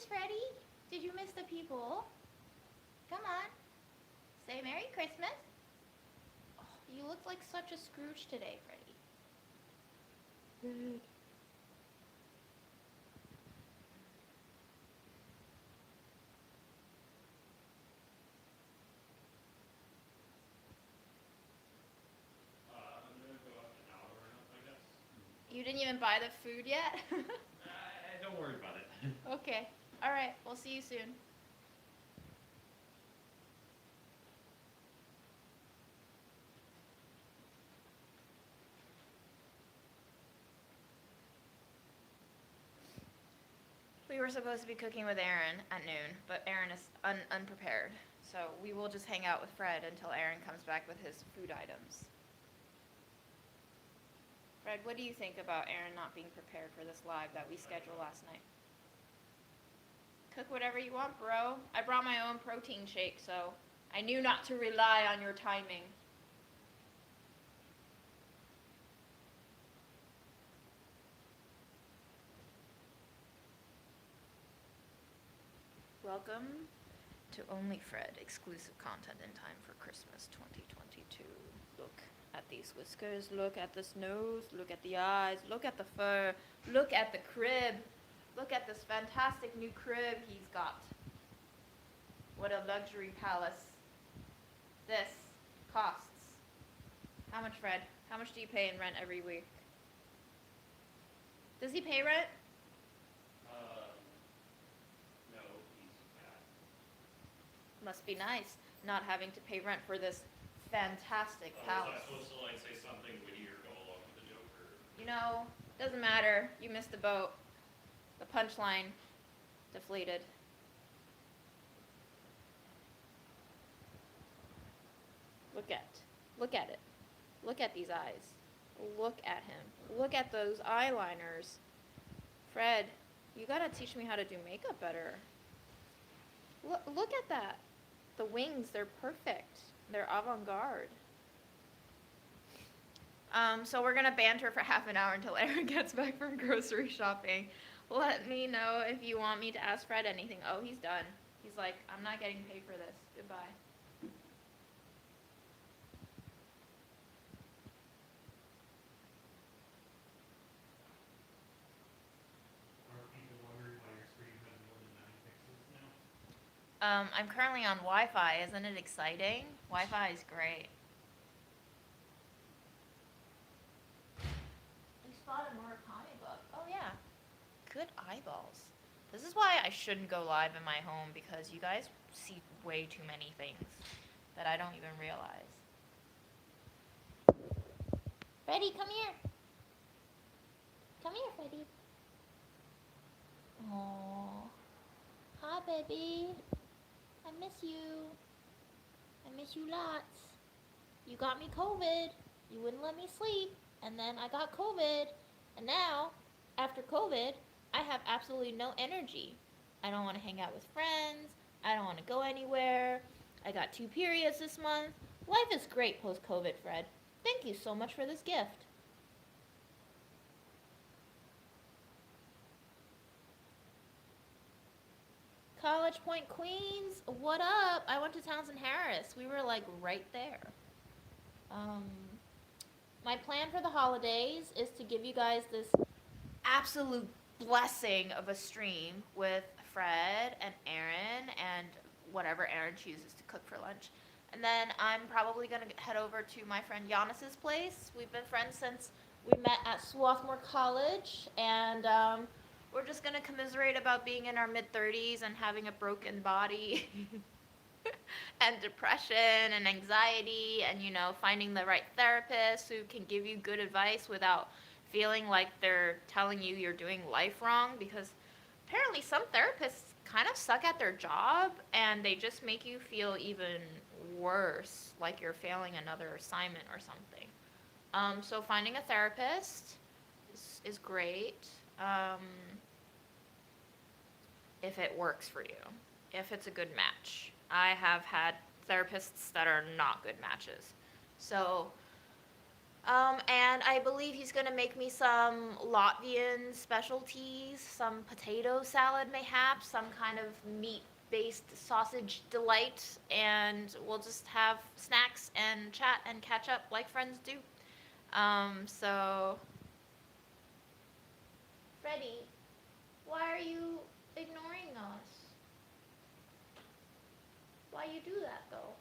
Christmas, Freddie. Did you miss the people? Come on. Say Merry Christmas. Oh, you look like such a Scrooge today, Freddie. Good. I'm gonna go up an hour and up, I guess. You didn't even buy the food yet? Don't worry about it. Okay. All right. We'll see you soon. We were supposed to be cooking with Aaron at noon, but Aaron is unprepared. So we will just hang out with Fred until Aaron comes back with his food items. Fred, what do you think about Aaron not being prepared for this live that we scheduled last night? Cook whatever you want, bro. I brought my own protein shake, so I knew not to rely on your timing. Welcome to Only Fred, exclusive content in time for Christmas 2022. Look at these whiskers, look at this nose, look at the eyes, look at the fur, look at the crib. Look at this fantastic new crib he's got. What a luxury palace this costs. How much, Fred? How much do you pay in rent every week? Does he pay rent? No, he's bad. Must be nice not having to pay rent for this fantastic palace. Was I supposed to like say something witty or go along with the joke? Or? You know, doesn't matter. You missed the boat. The punchline deflated. Look at it. Look at these eyes. Look at him. Look at those eyeliners. Fred, you gotta teach me how to do makeup better. Look at that. The wings, they're perfect. They're avant-garde. So we're gonna banter for half an hour until Aaron gets back from grocery shopping. Let me know if you want me to ask Fred anything. Oh, he's done. He's like, I'm not getting paid for this. Goodbye. Are people wondering why your screen has more than 9 pixels now? I'm currently on Wi-Fi. Isn't it exciting? Wi-Fi is great. You spotted Murakami book. Oh yeah. Good eyeballs. This is why I shouldn't go live in my home, because you guys see way too many things that I don't even realize. Freddie, come here. Come here, Freddie. Aww. Hi, baby. I miss you. I miss you lots. You got me COVID. You wouldn't let me sleep. And then I got COVID. And now, after COVID, I have absolutely no energy. I don't want to hang out with friends. I don't want to go anywhere. I got 2 periods this month. Life is great post-COVID, Fred. Thank you so much for this gift. College Point, Queens. What up? I went to Townsend Harris. We were like right there. My plan for the holidays is to give you guys this absolute blessing of a stream with Fred and Aaron and whatever Aaron chooses to cook for lunch. And then I'm probably going to head over to my friend Giannis's place. We've been friends since we met at Swarthmore College, and we're just going to commiserate about being in our mid-30s and having a broken body and depression and anxiety, and, you know, finding the right therapist who can give you good advice without feeling like they're telling you you're doing life wrong, because apparently some therapists kind of suck at their job and they just make you feel even worse, like you're failing another assignment or something. So finding a therapist is great, if it works for you, if it's a good match. I have had therapists that are not good matches. So And I believe he's gonna make me some Latvian specialties, some potato salad mayhap, some kind of meat-based sausage delight, and we'll just have snacks and chat and catch up like friends do. So, Freddie, why are you ignoring us? Why you do that though?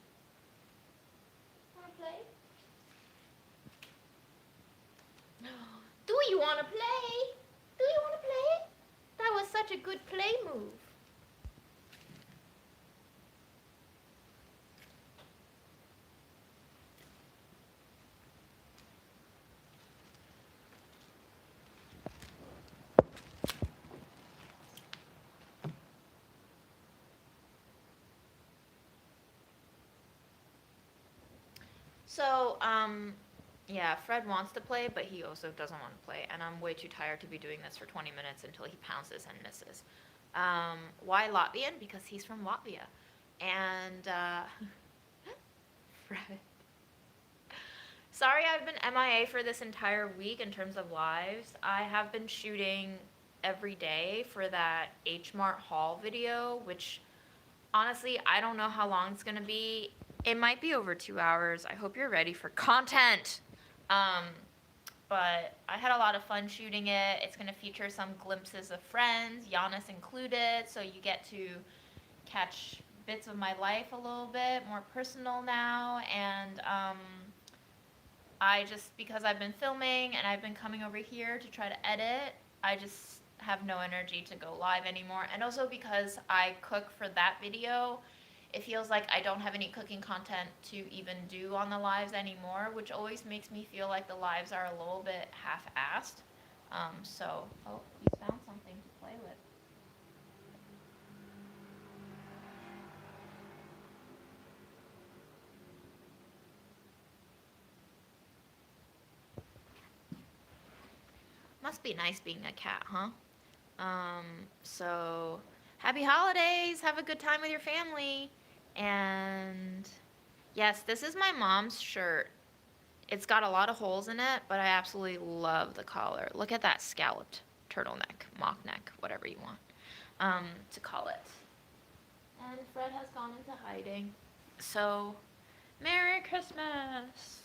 Wanna play? Do you wanna play? Do you wanna play? That was such a good play move. So, yeah, Fred wants to play, but he also doesn't want to play, and I'm way too tired to be doing this for 20 minutes until he pounces and misses. Why Latvian? Because he's from Latvia. And, Fred. Sorry I've been MIA for this entire week in terms of lives. I have been shooting every day for that H Mart haul video, which honestly, I don't know how long it's gonna be. It might be over 2 hours. I hope you're ready for content. But I had a lot of fun shooting it. It's gonna feature some glimpses of friends, Giannis included, so you get to catch bits of my life a little bit more personal now. And I just, because I've been filming and I've been coming over here to try to edit, I just have no energy to go live anymore. And also because I cook for that video, it feels like I don't have any cooking content to even do on the lives anymore, which always makes me feel like the lives are a little bit half-assed. Oh, he's found something to play with. Must be nice being a cat, huh? So happy holidays. Have a good time with your family. And yes, this is my mom's shirt. It's got a lot of holes in it, but I absolutely love the collar. Look at that scalloped turtleneck, mock neck, whatever you want to call it. And Fred has gone into hiding. So, Merry Christmas.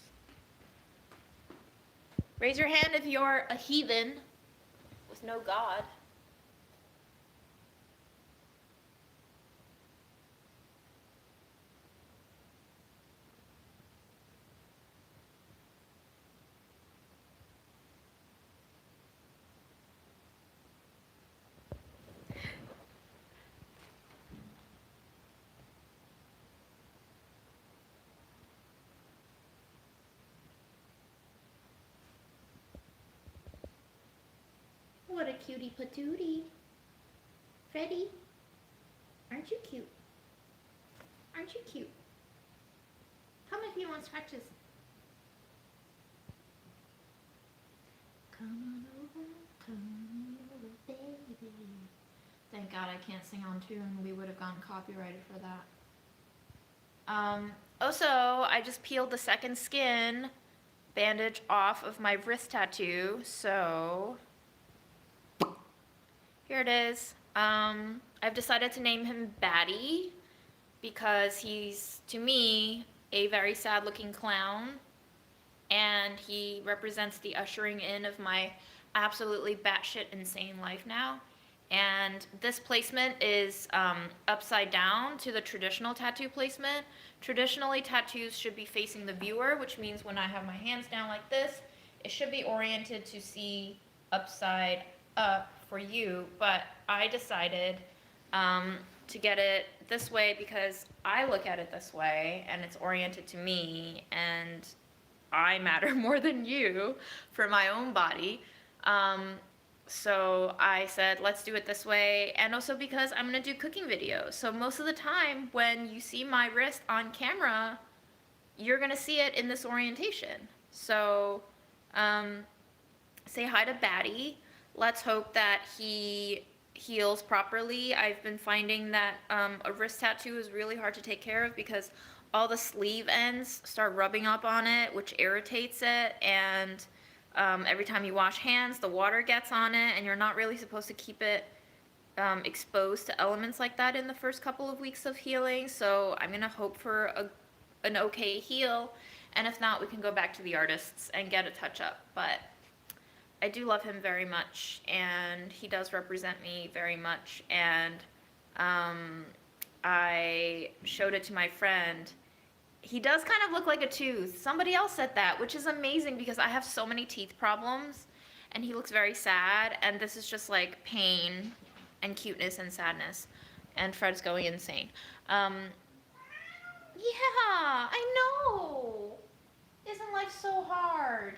Raise your hand if you're a heathen with no God. What a cutie patootie. Freddie, aren't you cute? Aren't you cute? Come if you want scratches. Come on over, baby. Thank God I can't sing on tune. We would have gotten copyrighted for that. Also, I just peeled the second skin bandage off of my wrist tattoo, so here it is. I've decided to name him Batty because he's, to me, a very sad-looking clown, and he represents the ushering in of my absolutely batshit insane life now. And this placement is upside down to the traditional tattoo placement. Traditionally, tattoos should be facing the viewer, which means when I have my hands down like this, it should be oriented to see upside up for you, but I decided to get it this way because I look at it this way and it's oriented to me and I matter more than you for my own body. So I said, let's do it this way, and also because I'm gonna do cooking videos. So most of the time when you see my wrist on camera, you're gonna see it in this orientation. So say hi to Batty. Let's hope that he heals properly. I've been finding that a wrist tattoo is really hard to take care of because all the sleeve ends start rubbing up on it, which irritates it, and every time you wash hands, the water gets on it, and you're not really supposed to keep it exposed to elements like that in the first couple of weeks of healing. So I'm gonna hope for an okay heal, and if not, we can go back to the artists and get a touch up. But I do love him very much, and he does represent me very much, and I showed it to my friend. He does kind of look like a tooth. Somebody else said that, which is amazing because I have so many teeth problems, and he looks very sad, and this is just like pain and cuteness and sadness, and Fred's going insane. Yeah, I know. Isn't life so hard?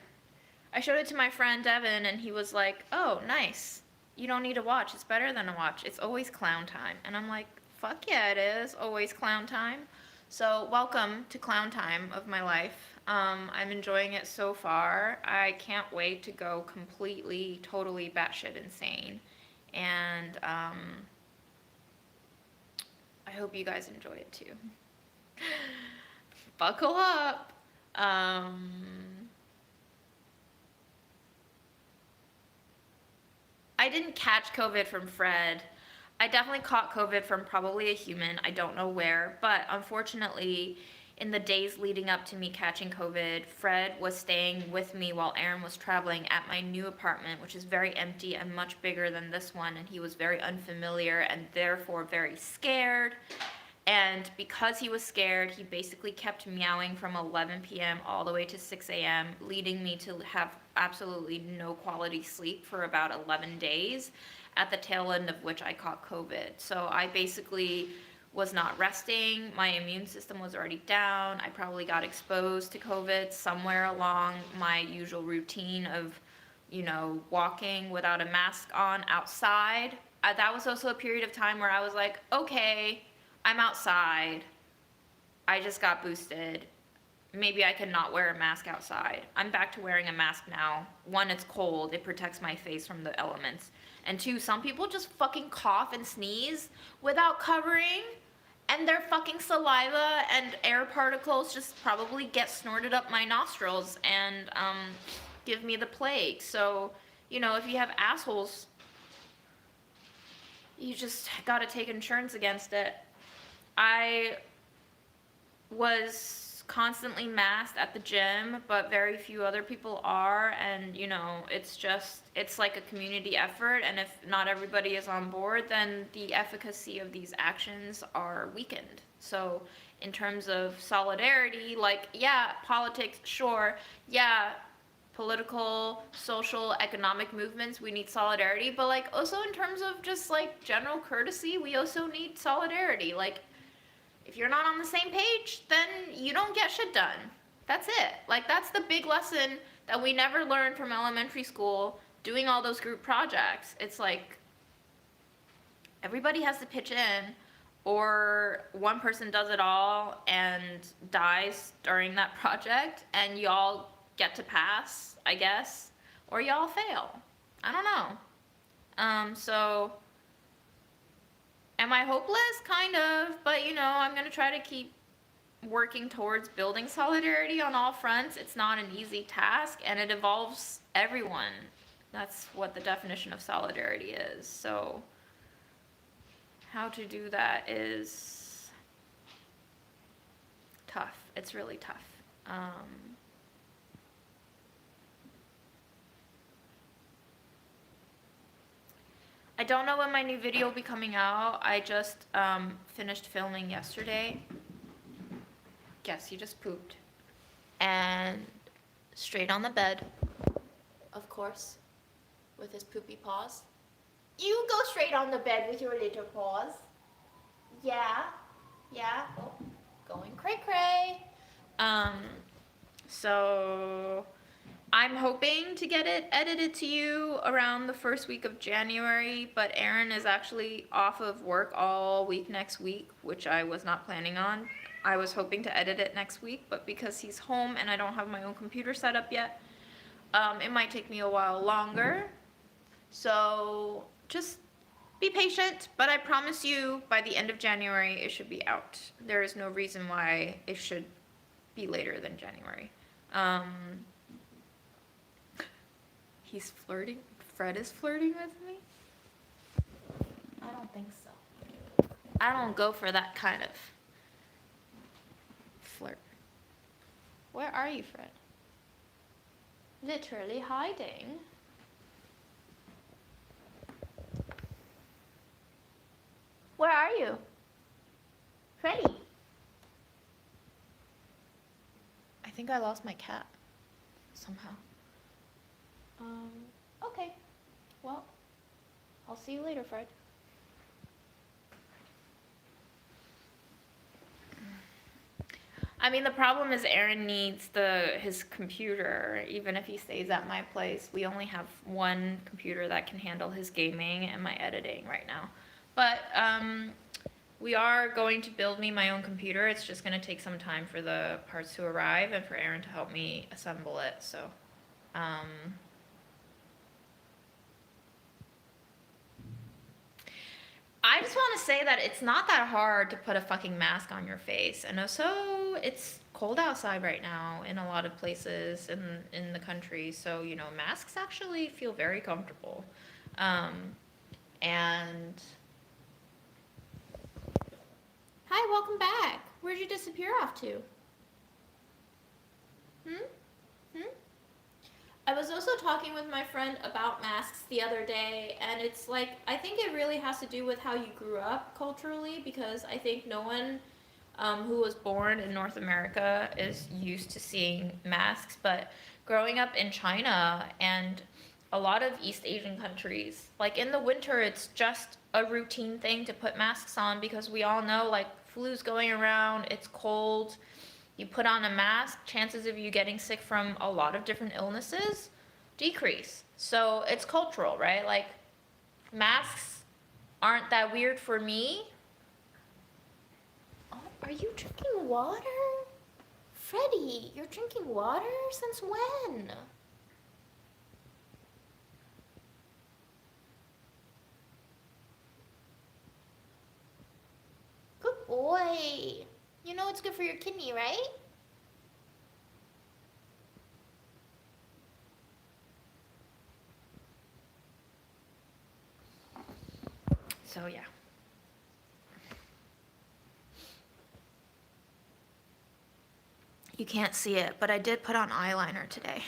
I showed it to my friend Devin, and he was like, oh, nice. You don't need to watch. It's better than a watch. It's always clown time. And I'm like, fuck yeah, it is. Always clown time. So welcome to clown time of my life. I'm enjoying it so far. I can't wait to go completely, totally batshit insane. And I hope you guys enjoy it too. Buckle up. I didn't catch COVID from Fred. I definitely caught COVID from probably a human. I don't know where, but unfortunately, in the days leading up to me catching COVID, Fred was staying with me while Aaron was traveling at my new apartment, which is very empty and much bigger than this one, and he was very unfamiliar and therefore very scared. And because he was scared, he basically kept meowing from 11 p.m. all the way to 6 a.m., leading me to have absolutely no quality sleep for about 11 days, at the tail end of which I caught COVID. So I basically was not resting. My immune system was already down. I probably got exposed to COVID somewhere along my usual routine of, walking without a mask on outside. That was also a period of time where I was like, okay, I'm outside. I just got boosted. Maybe I can not wear a mask outside. I'm back to wearing a mask now. One, it's cold. It protects my face from the elements. And two, some people just fucking cough and sneeze without covering, and their fucking saliva and air particles just probably get snorted up my nostrils and give me the plague. So, if you have assholes, you just gotta take insurance against it. I was constantly masked at the gym, but very few other people are, and it's like a community effort, and if not everybody is on board, then the efficacy of these actions are weakened. So in terms of solidarity, politics, sure, political, social, economic movements, we need solidarity, but also in terms of just general courtesy, we also need solidarity. If you're not on the same page, then you don't get shit done. That's it. That's the big lesson that we never learned from elementary school, doing all those group projects. It's everybody has to pitch in, or one person does it all and dies during that project, and y'all get to pass, I guess, or y'all fail. I don't know. So am I hopeless? Kind of, but I'm gonna try to keep working towards building solidarity on all fronts. It's not an easy task, and it involves everyone. That's what the definition of solidarity is. So how to do that is tough. It's really tough. I don't know when my new video will be coming out. I just finished filming yesterday. Guess he just pooped. And straight on the bed, of course, with his poopy paws. You go straight on the bed with your little paws. Yeah. Oh, going cray-cray. So I'm hoping to get it edited to you around the first week of January, but Aaron is actually off of work all week next week, which I was not planning on. I was hoping to edit it next week, but because he's home and I don't have my own computer set up yet, it might take me a while longer. So just Be patient, but I promise you by the end of January it should be out. There is no reason why it should be later than January. He's flirting. Fred is flirting with me? I don't think so. I don't go for that kind of flirt. Where are you, Fred? Literally hiding. Where are you? Freddy. I think I lost my cat somehow. Okay. Well, I'll see you later, Fred. I mean, the problem is Aaron needs his computer. Even if he stays at my place, we only have one computer that can handle his gaming and my editing right now. But we are going to build me my own computer. It's just going to take some time for the parts to arrive and for Aaron to help me assemble it. So, I just want to say that it's not that hard to put a fucking mask on your face. And also, it's cold outside right now in a lot of places in the country. So, you know, masks actually feel very comfortable. And... Hi, welcome back. Where'd you disappear off to? I was also talking with my friend about masks the other day, and it's like, I think it really has to do with how you grew up culturally, because I think no one who was born in North America is used to seeing masks, but growing up in China and a lot of East Asian countries, like in the winter, it's just a routine thing to put masks on because we all know, like, flu's going around, it's cold. You put on a mask, chances of you getting sick from a lot of different illnesses decrease. So it's cultural, right? Like, masks aren't that weird for me. Oh, are you drinking water? Freddie, you're drinking water? Since when? Good boy. You know it's good for your kidney, right? So, yeah. You can't see it, but I did put on eyeliner today.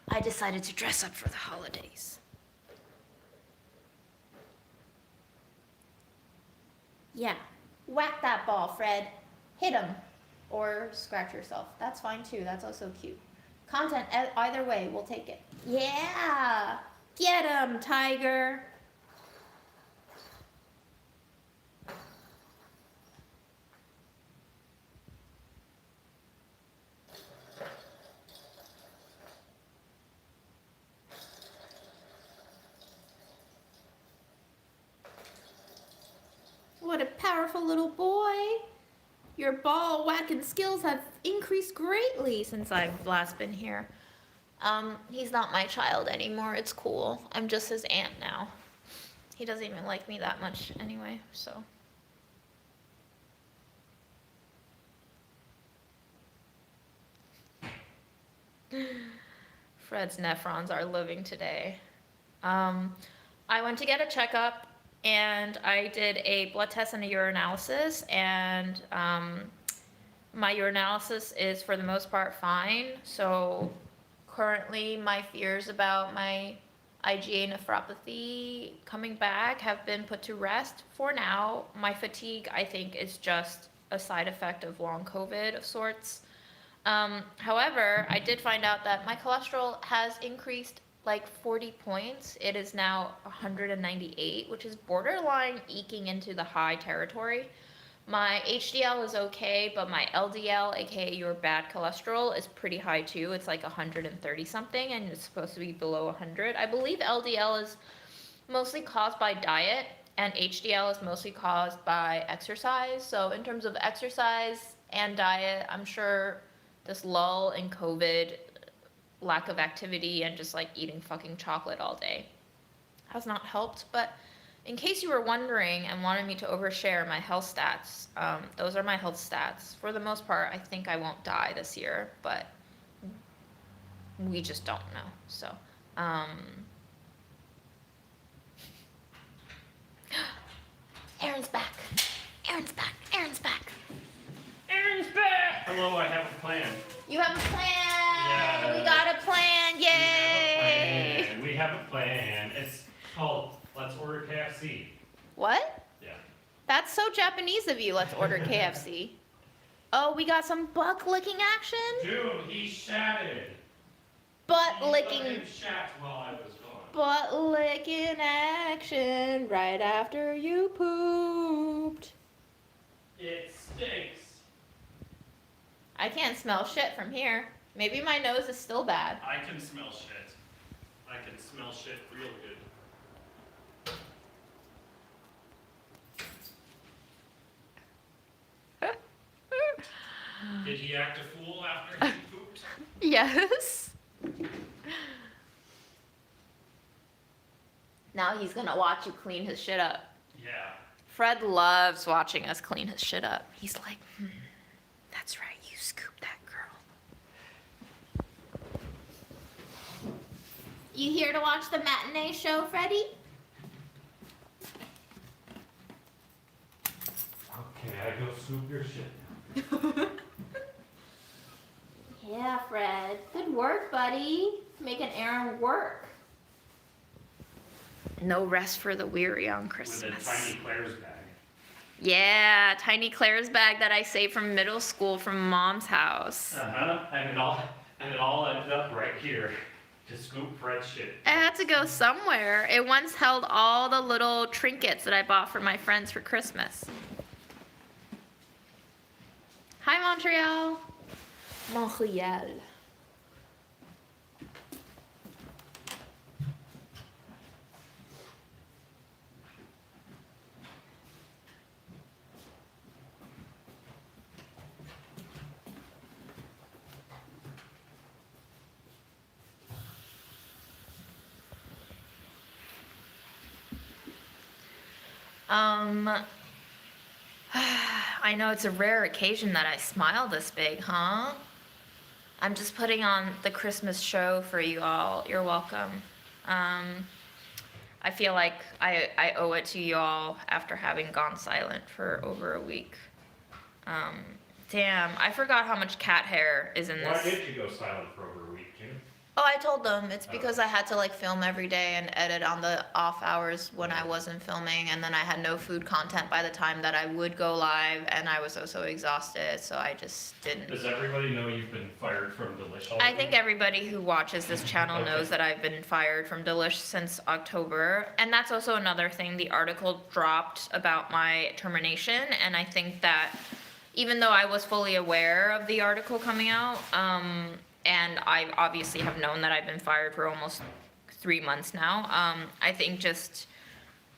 I decided to dress up for the holidays. Yeah. Whack that ball, Fred. Hit him. Or scratch yourself. That's fine too. That's also cute. Content, either way, we'll take it. Yeah. Get him, tiger. What a powerful little boy. Your ball whacking skills have increased greatly since I've last been here. He's not my child anymore. It's cool. I'm just his aunt now. He doesn't even like me that much anyway, so. Fred's nephrons are living today. I went to get a checkup and I did a blood test and a urinalysis, and my urinalysis is for the most part fine. So currently my fears about my IgA nephropathy coming back have been put to rest for now. My fatigue, I think, is just a side effect of long COVID of sorts. However, I did find out that my cholesterol has increased like 40 points. It is now 198, which is borderline eking into the high territory. My HDL is okay, but my LDL, aka your bad cholesterol, is pretty high too. It's like 130 something, and it's supposed to be below 100. I believe LDL is mostly caused by diet, and HDL is mostly caused by exercise. So in terms of exercise and diet, I'm sure this lull in COVID, lack of activity, and just like eating fucking chocolate all day has not helped. But in case you were wondering and wanted me to overshare my health stats, those are my health stats. For the most part, I think I won't die this year, but we just don't know. So, Aaron's back. Aaron's back. Aaron's back. Aaron's back. Hello, I have a plan. You have a plan. Yeah. We got a plan. Yay. We have a plan. It's called Let's Order KFC. What? Yeah. That's so Japanese of you. Let's order KFC. Oh, we got some butt licking action. Dude, he shatted. Butt He licking. fucking shat while I was gone. Butt licking action right after you pooped. It stinks. I can't smell shit from here. Maybe my nose is still bad. I can smell shit. I can smell shit real good. Did he act a fool after he pooped? Yes. Now he's gonna watch you clean his shit up. Yeah. Fred loves watching us clean his shit up. He's like, that's right, you scooped that girl. You here to watch the matinee show, Freddie? Okay, I go scoop your shit. Yeah, Fred. Good work, buddy. Making Aaron work. No rest for the weary on Christmas. With a tiny Claire's bag. Yeah, tiny Claire's bag that I saved from middle school from Mom's house. And it all ended up right here to scoop Fred's shit. It had to go somewhere. It once held all the little trinkets that I bought for my friends for Christmas. Hi, Montreal. Montreal. I know it's a rare occasion that I smile this big, huh? I'm just putting on the Christmas show for you all. You're welcome. I feel like I owe it to you all after having gone silent for over a week. Damn, I forgot how much cat hair is in Why this. did you go silent for over a week, June? Oh, I told them it's because I had to like film every day and edit on the off hours when I wasn't filming, and then I had no food content by the time that I would go live, and I was so exhausted, so I just didn't. Does everybody know you've been fired from Delish I think everybody who watches this channel Okay. knows that I've been fired from Delish since October, and that's also another thing. The article dropped about my termination, and I think that even though I was fully aware of the article coming out, and I obviously have known that I've been fired for almost 3 months now. I think just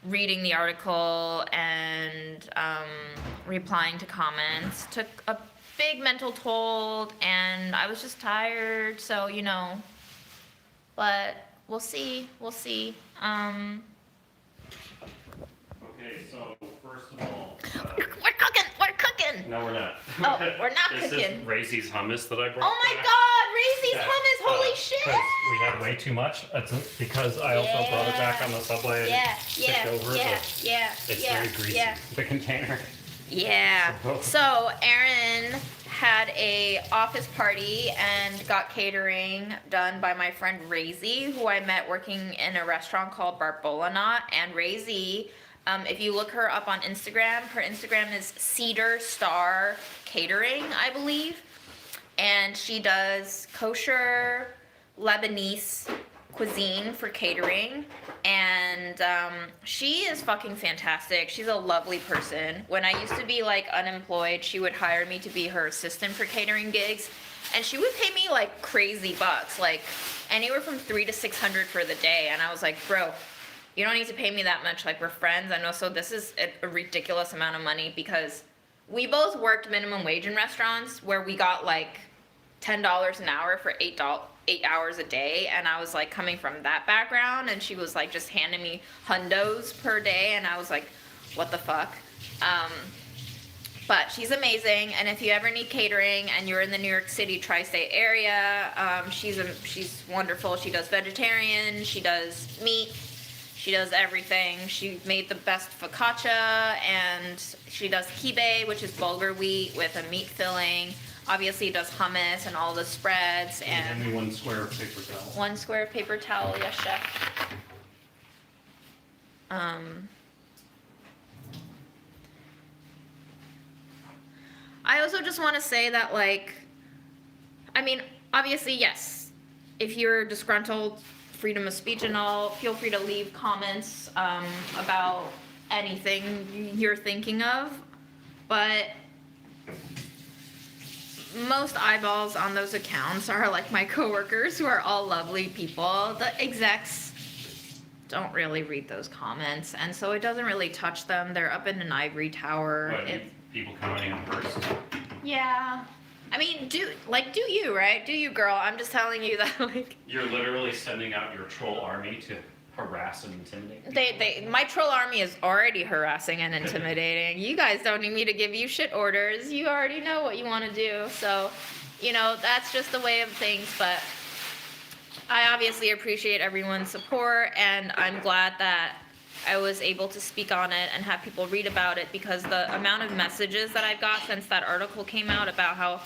reading the article and replying to comments took a big mental toll, and I was just tired, so, you know. But we'll see. Okay, so first of all, We're cooking. no, we're not. Oh, we're not This cooking. is Racey's hummus that I brought. Oh my back. God, Racey's Yeah, hummus! Holy 'cause shit! We had way too much. That's because I also brought it back on the subway and tipped over. It's very greasy. The container. Yeah. So Aaron had a office party and got catering done by my friend Razy, who I met working in a restaurant called Barbola Knot. And Razy, if you look her up on Instagram, her Instagram is Cedar Star Catering, I believe. And she does kosher Lebanese cuisine for catering, and she is fucking fantastic. She's a lovely person. When I used to be like unemployed, she would hire me to be her assistant for catering gigs, and she would pay me like crazy bucks, like anywhere from $300 to $600 for the day. And I was like, bro, you don't need to pay me that much, like we're friends. I know. So this is a ridiculous amount of money, because we both worked minimum wage in restaurants where we got like $10 an hour for 8 hours a day, and I was like coming from that background, and she was like just handing me hundos per day, and I was like, what the fuck? But she's amazing, and if you ever need catering and you're in the New York City tri-state area, she's wonderful. She does vegetarian, she does meat, she does everything. She made the best focaccia, and she does kibe, which is bulgur wheat with a meat filling. Obviously does hummus and all the spreads. And give me 1 square of paper towel. 1 square of paper towel, yes, chef. I also just want to say that, like, I mean, obviously, yes, if you're disgruntled, freedom of speech and all, feel free to leave comments about anything you're thinking of, but most eyeballs on those accounts are like my coworkers, who are all lovely people. The execs don't really read those comments, and so it doesn't really touch them. They're up in an ivory tower. What, people commenting on Hearst? Yeah. I mean, do you, right? Do you, girl? I'm just telling you that, like... You're literally sending out your troll army to harass and intimidate? My troll army is already harassing and intimidating. You guys don't need me to give you shit orders. You already know what you want to do. So, you know, that's just the way of things. But I obviously appreciate everyone's support, and I'm glad that I was able to speak on it and have people read about it, because the amount of messages that I've got since that article came out about how,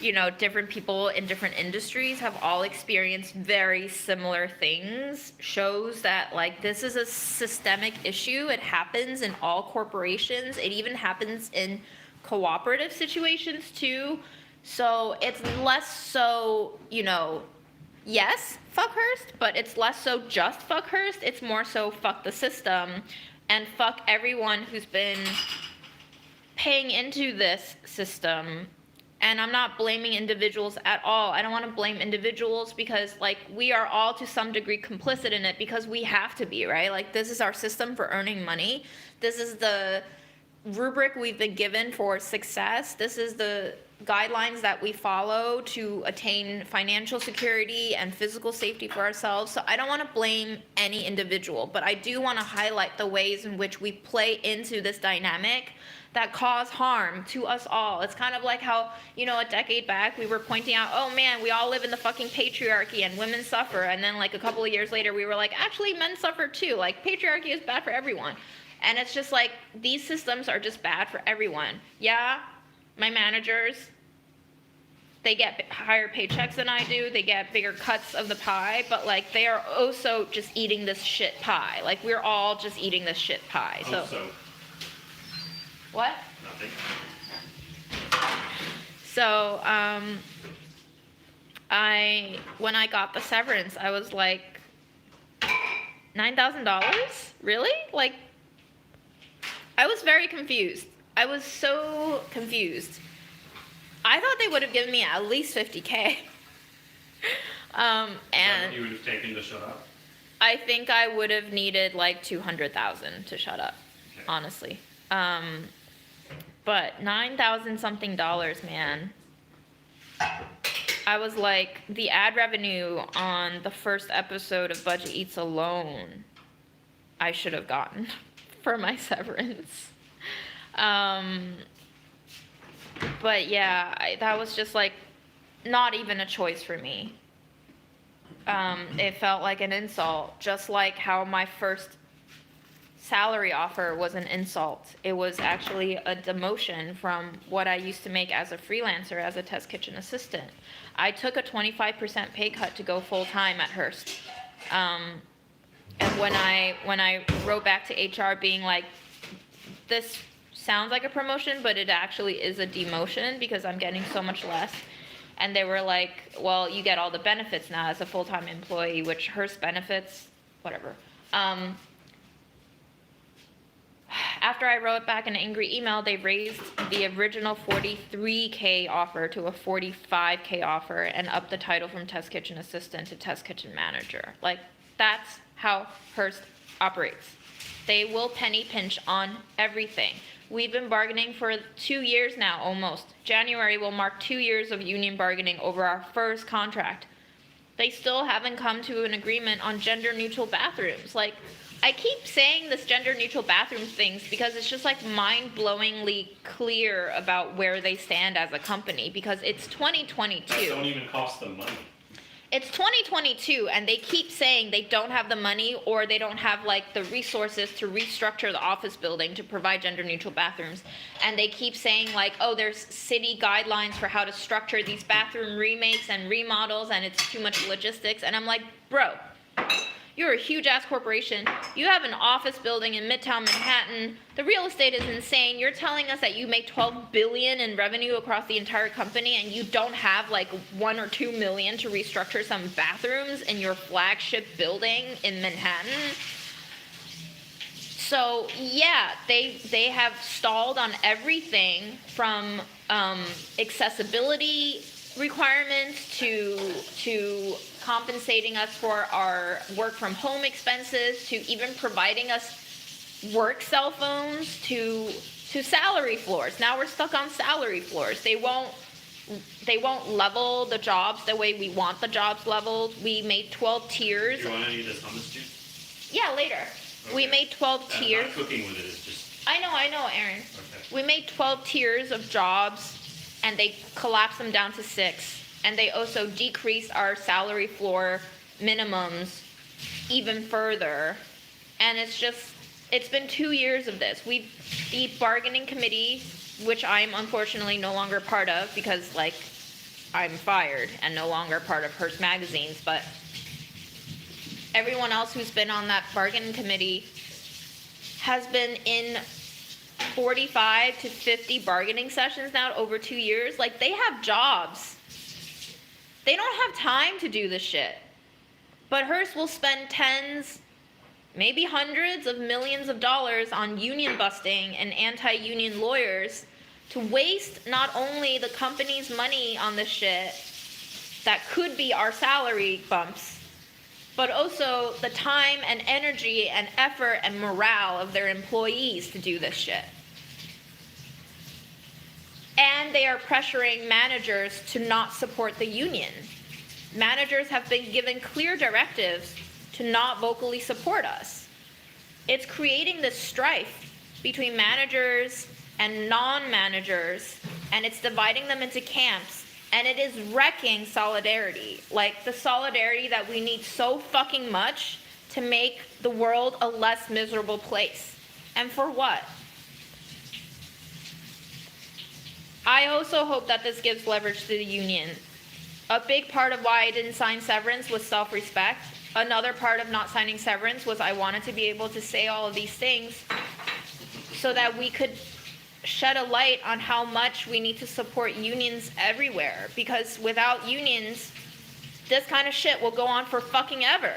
you know, different people in different industries have all experienced very similar things shows that, like, this is a systemic issue. It happens in all corporations. It even happens in cooperative situations too. So it's less so, you know, yes, fuck Hearst, but it's less so just fuck Hearst. It's more so fuck the system and fuck everyone who's been paying into this system. And I'm not blaming individuals at all. I don't want to blame individuals, because, like, we are all to some degree complicit in it, because we have to be, right? Like, this is our system for earning money. This is the rubric we've been given for success. This is the guidelines that we follow to attain financial security and physical safety for ourselves. So I don't want to blame any individual, but I do want to highlight the ways in which we play into this dynamic that cause harm to us all. It's kind of like how, you know, a decade back we were pointing out, oh man, we all live in the fucking patriarchy and women suffer. And then like a couple of years later we were like, actually men suffer too. Like, patriarchy is bad for everyone. And it's just like, these systems are just bad for everyone. Yeah, my managers, they get higher paychecks than I do. They get bigger cuts of the pie, but like, they are also just eating this shit pie. Like, we're all just eating this shit pie. So. What? Nothing. So, when I got the severance, I was like, $9,000? Really? Like, I was very confused. I was so confused. I thought they would have given me at least $50K. And you would have taken to shut up? I think I would have needed like $200,000 to shut up, okay. Honestly. But $9,000 something, man. I was like, the ad revenue on the first episode of Budget Eats alone, I should have gotten for my severance. But yeah, that was just like not even a choice for me. It felt like an insult, just like how my first salary offer was an insult. It was actually a demotion from what I used to make as a freelancer, as a test kitchen assistant. I took a 25% pay cut to go full-time at Hearst. And when I wrote back to HR being like, this sounds like a promotion, but it actually is a demotion because I'm getting so much less. And they were like, well, you get all the benefits now as a full-time employee, which Hearst benefits, whatever. After I wrote back an angry email, they raised the original $43K offer to a $45K offer and upped the title from test kitchen assistant to test kitchen manager. Like, that's how Hearst operates. They will penny pinch on everything. We've been bargaining for 2 years now, almost. January will mark 2 years of union bargaining over our first contract. They still haven't come to an agreement on gender-neutral bathrooms. Like, I keep saying this gender-neutral bathroom things because it's just like mind-blowingly clear about where they stand as a company, because it's 2022. That don't even cost them money. It's 2022, and they keep saying they don't have the money or they don't have like the resources to restructure the office building to provide gender-neutral bathrooms. And they keep saying like, oh, there's city guidelines for how to structure these bathroom remakes and remodels, and it's too much logistics. And I'm like, bro, you're a huge-ass corporation. You have an office building in Midtown Manhattan. The real estate is insane. You're telling us that you make $12 billion in revenue across the entire company, and you don't have like $1 or $2 million to restructure some bathrooms in your flagship building in Manhattan. So yeah, they have stalled on everything from accessibility requirements to compensating us for our work from home expenses, to even providing us work cell phones, to salary floors. Now we're stuck on salary floors. They won't level the jobs the way we want the jobs leveled. We made 12 tiers. Do you want any of this hummus juice? Yeah, later. Okay. We made 12 tiers. Not cooking with it is just... I know, Aaron. Okay. We made 12 tiers of jobs, and they collapsed them down to 6. And they also decreased our salary floor minimums even further. And it's been 2 years of this. The bargaining committee, which I'm unfortunately no longer part of because, like, I'm fired and no longer part of Hearst magazines, but everyone else who's been on that bargaining committee has been in 45 to 50 bargaining sessions now over 2 years. Like, they have jobs. They don't have time to do this shit. But Hearst will spend tens, maybe hundreds of millions of dollars on union busting and anti-union lawyers to waste not only the company's money on this shit that could be our salary bumps, but also the time and energy and effort and morale of their employees to do this shit. And they are pressuring managers to not support the union. Managers have been given clear directives to not vocally support us. It's creating this strife between managers and non-managers, and it's dividing them into camps, and it is wrecking solidarity. Like, the solidarity that we need so fucking much to make the world a less miserable place. And for what? I also hope that this gives leverage to the union. A big part of why I didn't sign Severance was self-respect. Another part of not signing Severance was I wanted to be able to say all of these things so that we could shed a light on how much we need to support unions everywhere. Because without unions, this kind of shit will go on for fucking ever.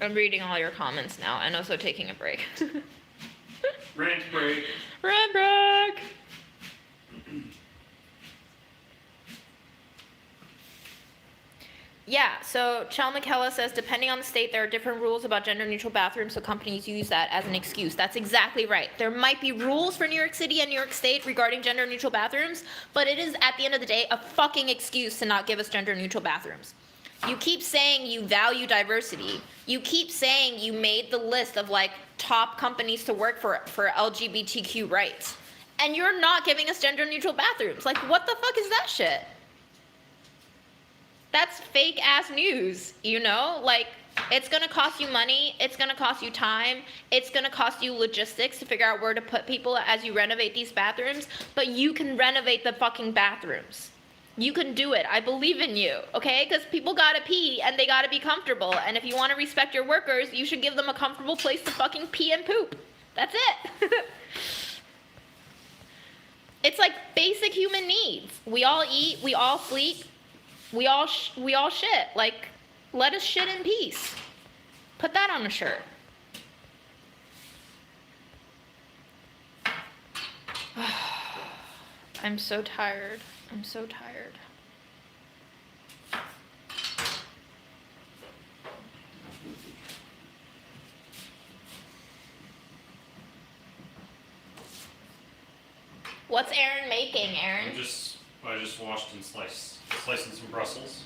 I'm reading all your comments now and also taking a break. Rant break. Rant break! Yeah, so Chel McKella says, depending on the state, there are different rules about gender-neutral bathrooms, so companies use that as an excuse. That's exactly right. There might be rules for New York City and New York State regarding gender-neutral bathrooms, but it is, at the end of the day, a fucking excuse to not give us gender-neutral bathrooms. You keep saying you value diversity. You keep saying you made the list of, like, top companies to work for LGBTQ rights. And you're not giving us gender-neutral bathrooms. Like, what the fuck is that shit? That's fake-ass news, you know? Like, it's gonna cost you money. It's gonna cost you time. It's gonna cost you logistics to figure out where to put people as you renovate these bathrooms. But you can renovate the fucking bathrooms. You can do it. I believe in you, okay? Because people gotta pee and they gotta be comfortable. And if you want to respect your workers, you should give them a comfortable place to fucking pee and poop. That's it. It's like basic human needs. We all eat. We all sleep. We all shit. Like, let us shit in peace. Put that on a shirt. I'm so tired. I'm so tired. What's Aaron making, Aaron? I just washed and slicing some Brussels.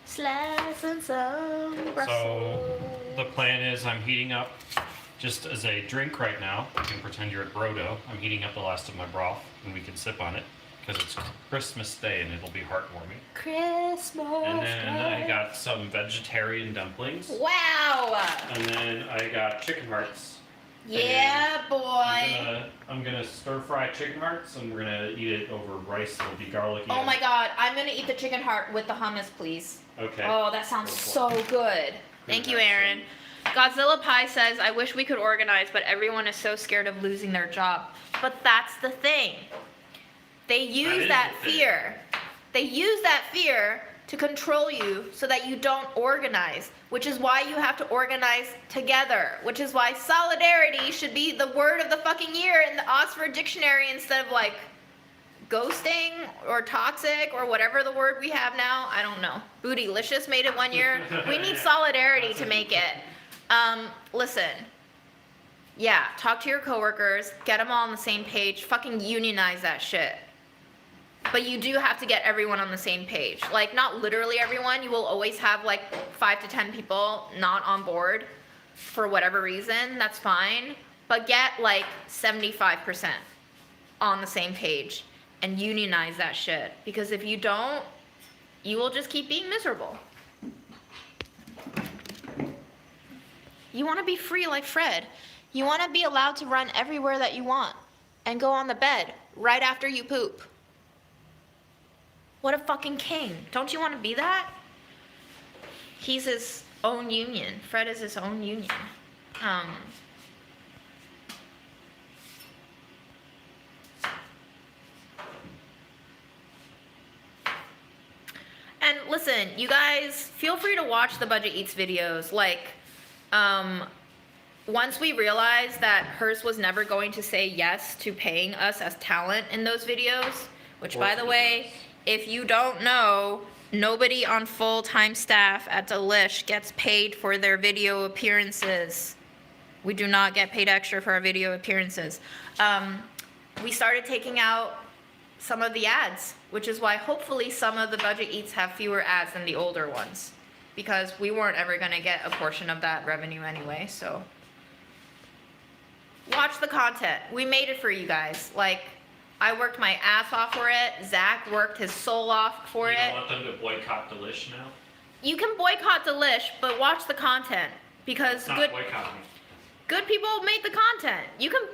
Slicing some Brussels. So the plan is I'm heating up, just as a drink right now, you can pretend you're at Brodo. I'm heating up the last of my broth and we can sip on it because it's Christmas Day and it'll be heartwarming. Christmas And then Day. I got some vegetarian dumplings. Wow! And then I got chicken hearts. Yeah, boy. I'm gonna stir fry chicken hearts and we're gonna eat it over rice. It'll be garlicky. Oh my god, I'm gonna eat the chicken heart with the hummus, please. Okay. Oh, that sounds so good. Thank you, Aaron. Godzilla Pie says, I wish we could organize, but everyone is so scared of losing their job. But that's the thing. They use that fear. They use that fear to control you so that you don't organize, which is why you have to organize together, which is why solidarity should be the word of the fucking year in the Oxford Dictionary instead of like ghosting or toxic or whatever the word we have now. I don't know. Bootylicious made it one year. We need solidarity to make it. Listen. Yeah, talk to your coworkers, get them all on the same page, fucking unionize that shit. But you do have to get everyone on the same page. Like, not literally everyone. You will always have, like, 5 to 10 people not on board for whatever reason. That's fine. But get, like, 75% on the same page and unionize that shit. Because if you don't, you will just keep being miserable. You want to be free like Fred. You want to be allowed to run everywhere that you want and go on the bed right after you poop. What a fucking king. Don't you want to be that? He's his own union. Fred is his own union. And listen, you guys, feel free to watch the Budget Eats videos. Like, once we realized that Hearst was never going to say yes to paying us as talent in those videos, which, by the way, if you don't know, nobody on full-time staff at Delish gets paid for their video appearances. We do not get paid extra for our video appearances. We started taking out some of the ads, which is why hopefully some of the Budget Eats have fewer ads than the older ones, because we weren't ever going to get a portion of that revenue anyway. So watch the content. We made it for you guys. Like, I worked my ass off for it. Zach worked his soul off for it. You don't want them to boycott Delish now? You can boycott Delish, but watch the content, because good people make the content. You can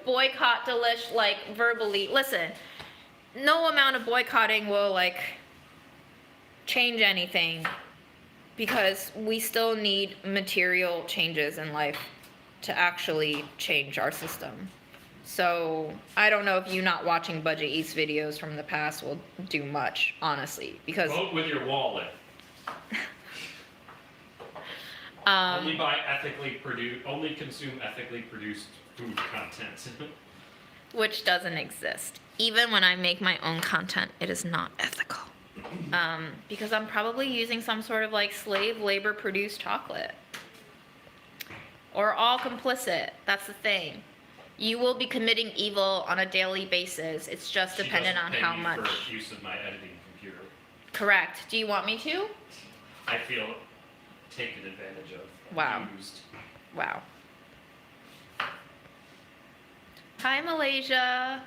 boycott Delish, like, verbally. Listen, no amount of boycotting will, like, change anything, because we still need material changes in life to actually change our system. So I don't know if you not watching Budget Eats videos from the past will do much, honestly, because vote with your wallet. Only consume ethically produced food content. Which doesn't exist. Even when I make my own content, it is not ethical. Because I'm probably using some sort of like slave labor produced chocolate. Or all complicit. That's the thing. You will be committing evil on a daily basis. It's just dependent on how much. For use of my editing computer. Correct. Do you want me to? I feel taken advantage of. Wow. Used. Wow. Hi, Malaysia.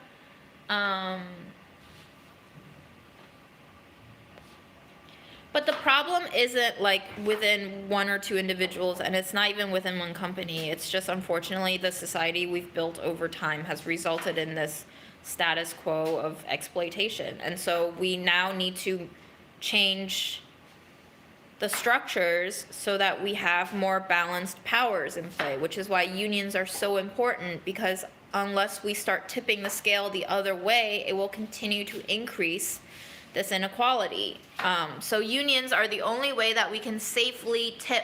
But the problem isn't like within one or two individuals, and it's not even within one company. It's just, unfortunately, the society we've built over time has resulted in this status quo of exploitation. And so we now need to change the structures so that we have more balanced powers in play, which is why unions are so important, because unless we start tipping the scale the other way, it will continue to increase this inequality. So unions are the only way that we can safely tip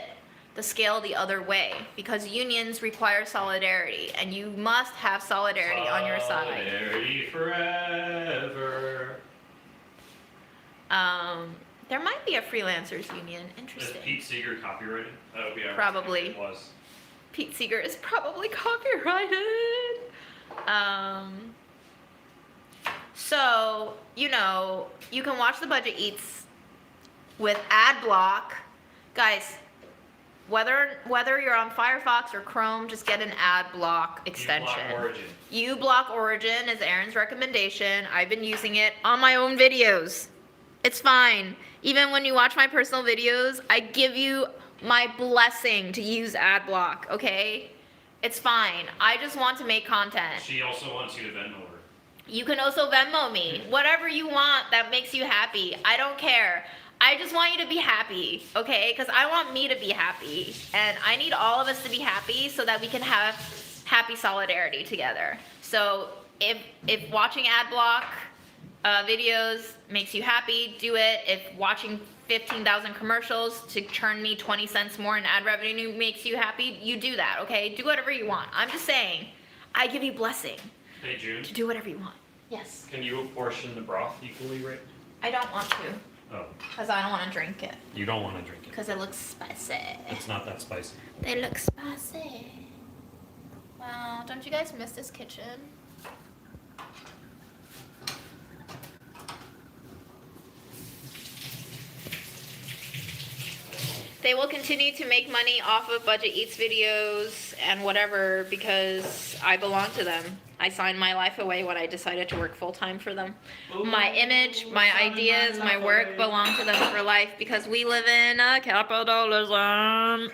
the scale the other way because unions require solidarity and you must have solidarity on your side. Solidarity forever. There might be a freelancers union. Interesting. Is Pete Seeger copyrighted? That would be ironic Probably. if it was. Pete Seeger is probably copyrighted. So, you know, you can watch the Budget Eats with ad block. Guys, whether you're on Firefox or Chrome, just get an ad block extension. uBlock Origin is Aaron's recommendation. I've been using it on my own videos. It's fine. Even when you watch my personal videos, I give you my blessing to use ad block, okay? It's fine. I just want to make content. She also wants you to Venmo her. You can also Venmo me. Whatever you want that makes you happy. I don't care. I just want you to be happy, okay? Because I want me to be happy. And I need all of us to be happy so that we can have happy solidarity together. So if watching ad block videos makes you happy, do it. If watching 15,000 commercials to churn me 20 cents more in ad revenue makes you happy, you do that, okay? Do whatever you want. I'm just saying, I give you blessing. Hey, June. To do whatever you want. Yes. Can you apportion the broth equally, right? I don't want to. Oh. Because I don't want to drink it. You don't want to drink it. Because it looks spicy. It's not that spicy. They look spicy. Wow, don't you guys miss this kitchen? They will continue to make money off of Budget Eats videos and whatever because I belong to them. I signed my life away when I decided to work full-time for them. My image, my ideas, my work belong to them for life because we live in a capitalism.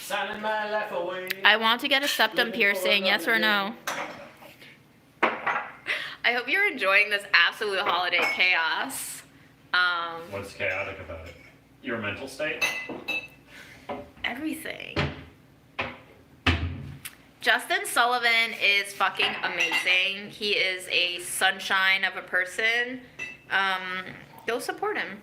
Signing my life away. I want to get a septum piercing, yes or no? I hope you're enjoying this absolute holiday chaos. What's chaotic about it? Your mental state? Everything. Justin Sullivan is fucking amazing. He is a sunshine of a person. Go support him.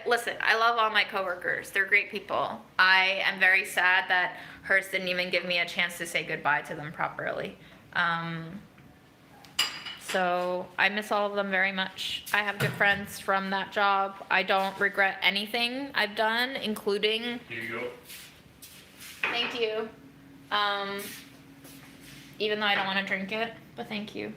Listen, I love all my coworkers. They're great people. I am very sad that Hearst didn't even give me a chance to say goodbye to them properly. So I miss all of them very much. I have good friends from that job. I don't regret anything I've done, including... Here you go. Thank you. Even though I don't want to drink it, but thank you.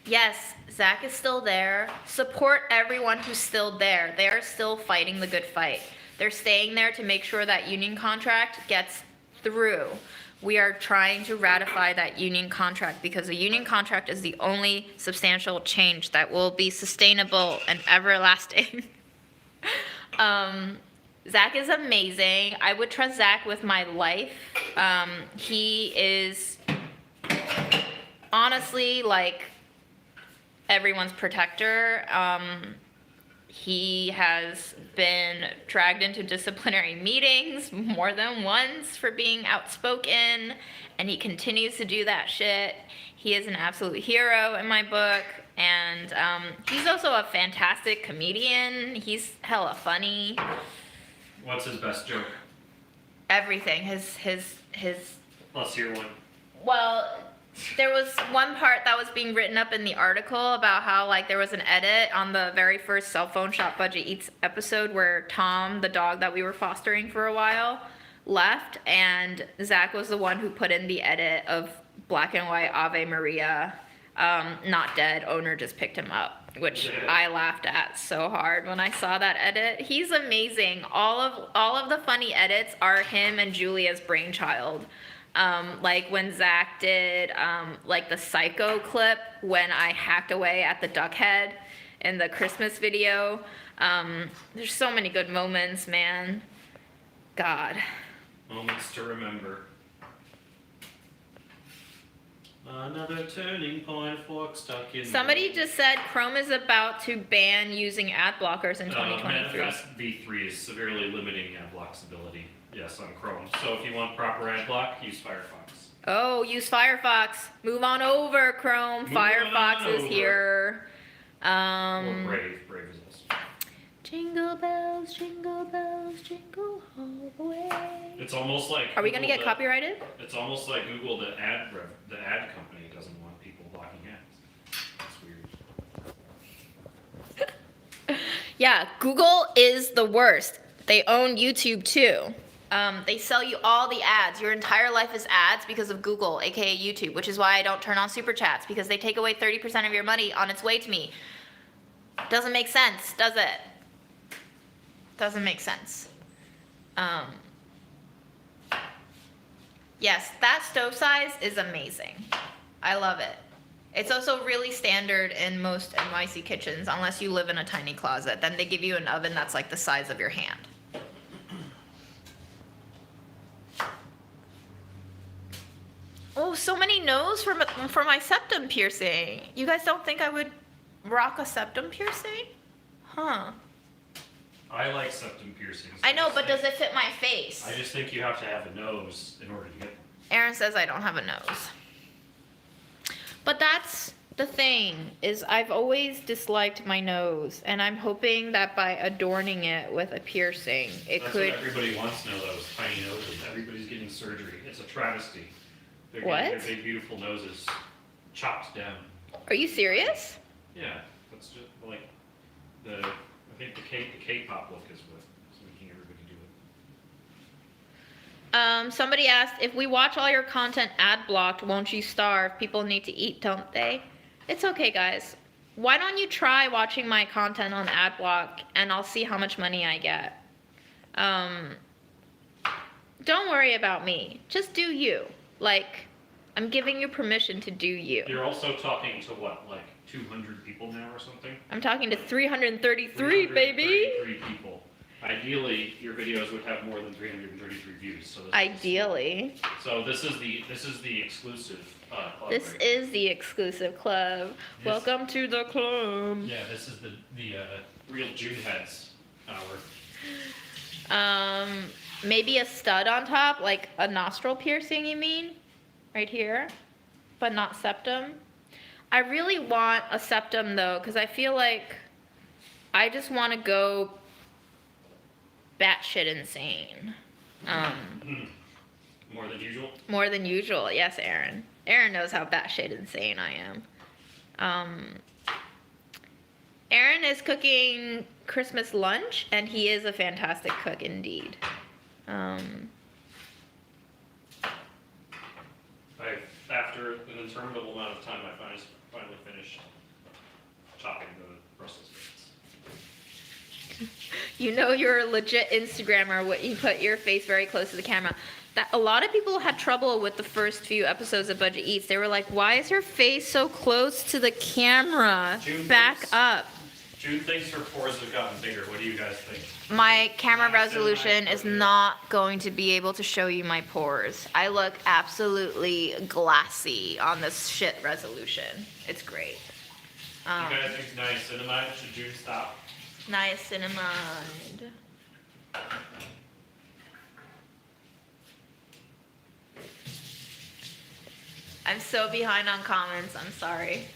Yes, Zach is still there. Support everyone who's still there. They are still fighting the good fight. They're staying there to make sure that union contract gets through. We are trying to ratify that union contract because a union contract is the only substantial change that will be sustainable and everlasting. Zach is amazing. I would trust Zach with my life. He is honestly like everyone's protector. He has been dragged into disciplinary meetings more than once for being outspoken, and he continues to do that shit. He is an absolute hero in my book, and he's also a fantastic comedian. He's hella funny. What's his best joke? Everything. His. Let's hear one. Well, there was one part that was being written up in the article about how like there was an edit on the very first Cell Phone Shop Budget Eats episode where Tom, the dog that we were fostering for a while, left, and Zach was the one who put in the edit of black and white Ave Maria, not dead, owner just picked him up, which I laughed at so hard when I saw that edit. He's amazing. All of the funny edits are him and Julia's brainchild. Like when Zach did like the Psycho clip when I hacked away at the duck head in the Christmas video. There's so many good moments, man. God. Moments to remember. Another turning point, fork stuck in. Somebody just said Chrome is about to ban using ad blockers in 2023. Manifest v3 is severely limiting ad block's ability. Yes, on Chrome. So if you want proper ad block, use Firefox. Oh, use Firefox. Move on over, Chrome. Moving Firefox on is over. here. Or Brave. Brave is also. Jingle bells, jingle all the way. It's almost like. Are we gonna Google get copyrighted? It's almost like Google, the ad company doesn't want people blocking ads. That's weird. Yeah, Google is the worst. They own YouTube too. They sell you all the ads. Your entire life is ads because of Google, aka YouTube, which is why I don't turn on super chats, because they take away 30% of your money on its way to me. Doesn't make sense, does it? Doesn't make sense. Yes, that stove size is amazing. I love it. It's also really standard in most NYC kitchens, unless you live in a tiny closet. Then they give you an oven that's like the size of your hand. Oh, so many no's for my septum piercing. You guys don't think I would rock a septum piercing? Huh. I like septum piercings. I know, but does it fit my face? I just think you have to have a nose in order to get them. Aaron says I don't have a nose. But that's the thing, is I've always disliked my nose, and I'm hoping that by adorning it with a piercing, it That's could... what everybody wants now, those tiny noses. Everybody's getting surgery. It's a travesty. They're What? getting their big, beautiful noses chopped down. Are you serious? Yeah, that's just like I think the K-pop look is what's making everybody do it. Somebody asked, if we watch all your content ad blocked, won't you starve? People need to eat, don't they? It's okay, guys. Why don't you try watching my content on ad block, and I'll see how much money I get. Don't worry about me. Just do you. Like, I'm giving you permission to do you. You're also talking to what, like 200 people now or something? I'm talking to 333, baby. 333 people. Ideally, your videos would have more than 333 views. So Ideally. This is the exclusive club. This right? is the exclusive club. Yes. Welcome to the club. Yeah, this is the real June heads hour. Maybe a stud on top, like a nostril piercing, you mean? Right here, but not septum. I really want a septum though, because I feel like I just want to go batshit insane. More than usual? More than usual, yes, Aaron. Aaron knows how batshit insane I am. Aaron is cooking Christmas lunch, and he is a fantastic cook indeed. After an interminable amount of time, I finally finished chopping the Brussels sprouts. You know you're a legit Instagrammer when you put your face very close to the camera. That a lot of people had trouble with the first few episodes of Budget Eats. They were like, "Why is your face so close to the camera? Back up." June thinks her pores have gotten bigger. What do you guys think? My camera resolution is not going to be able to show you my pores. I look absolutely glassy on this shit resolution. It's great. You guys think niacinamide? Should June stop? Niacinamide. I'm so behind on comments. I'm sorry.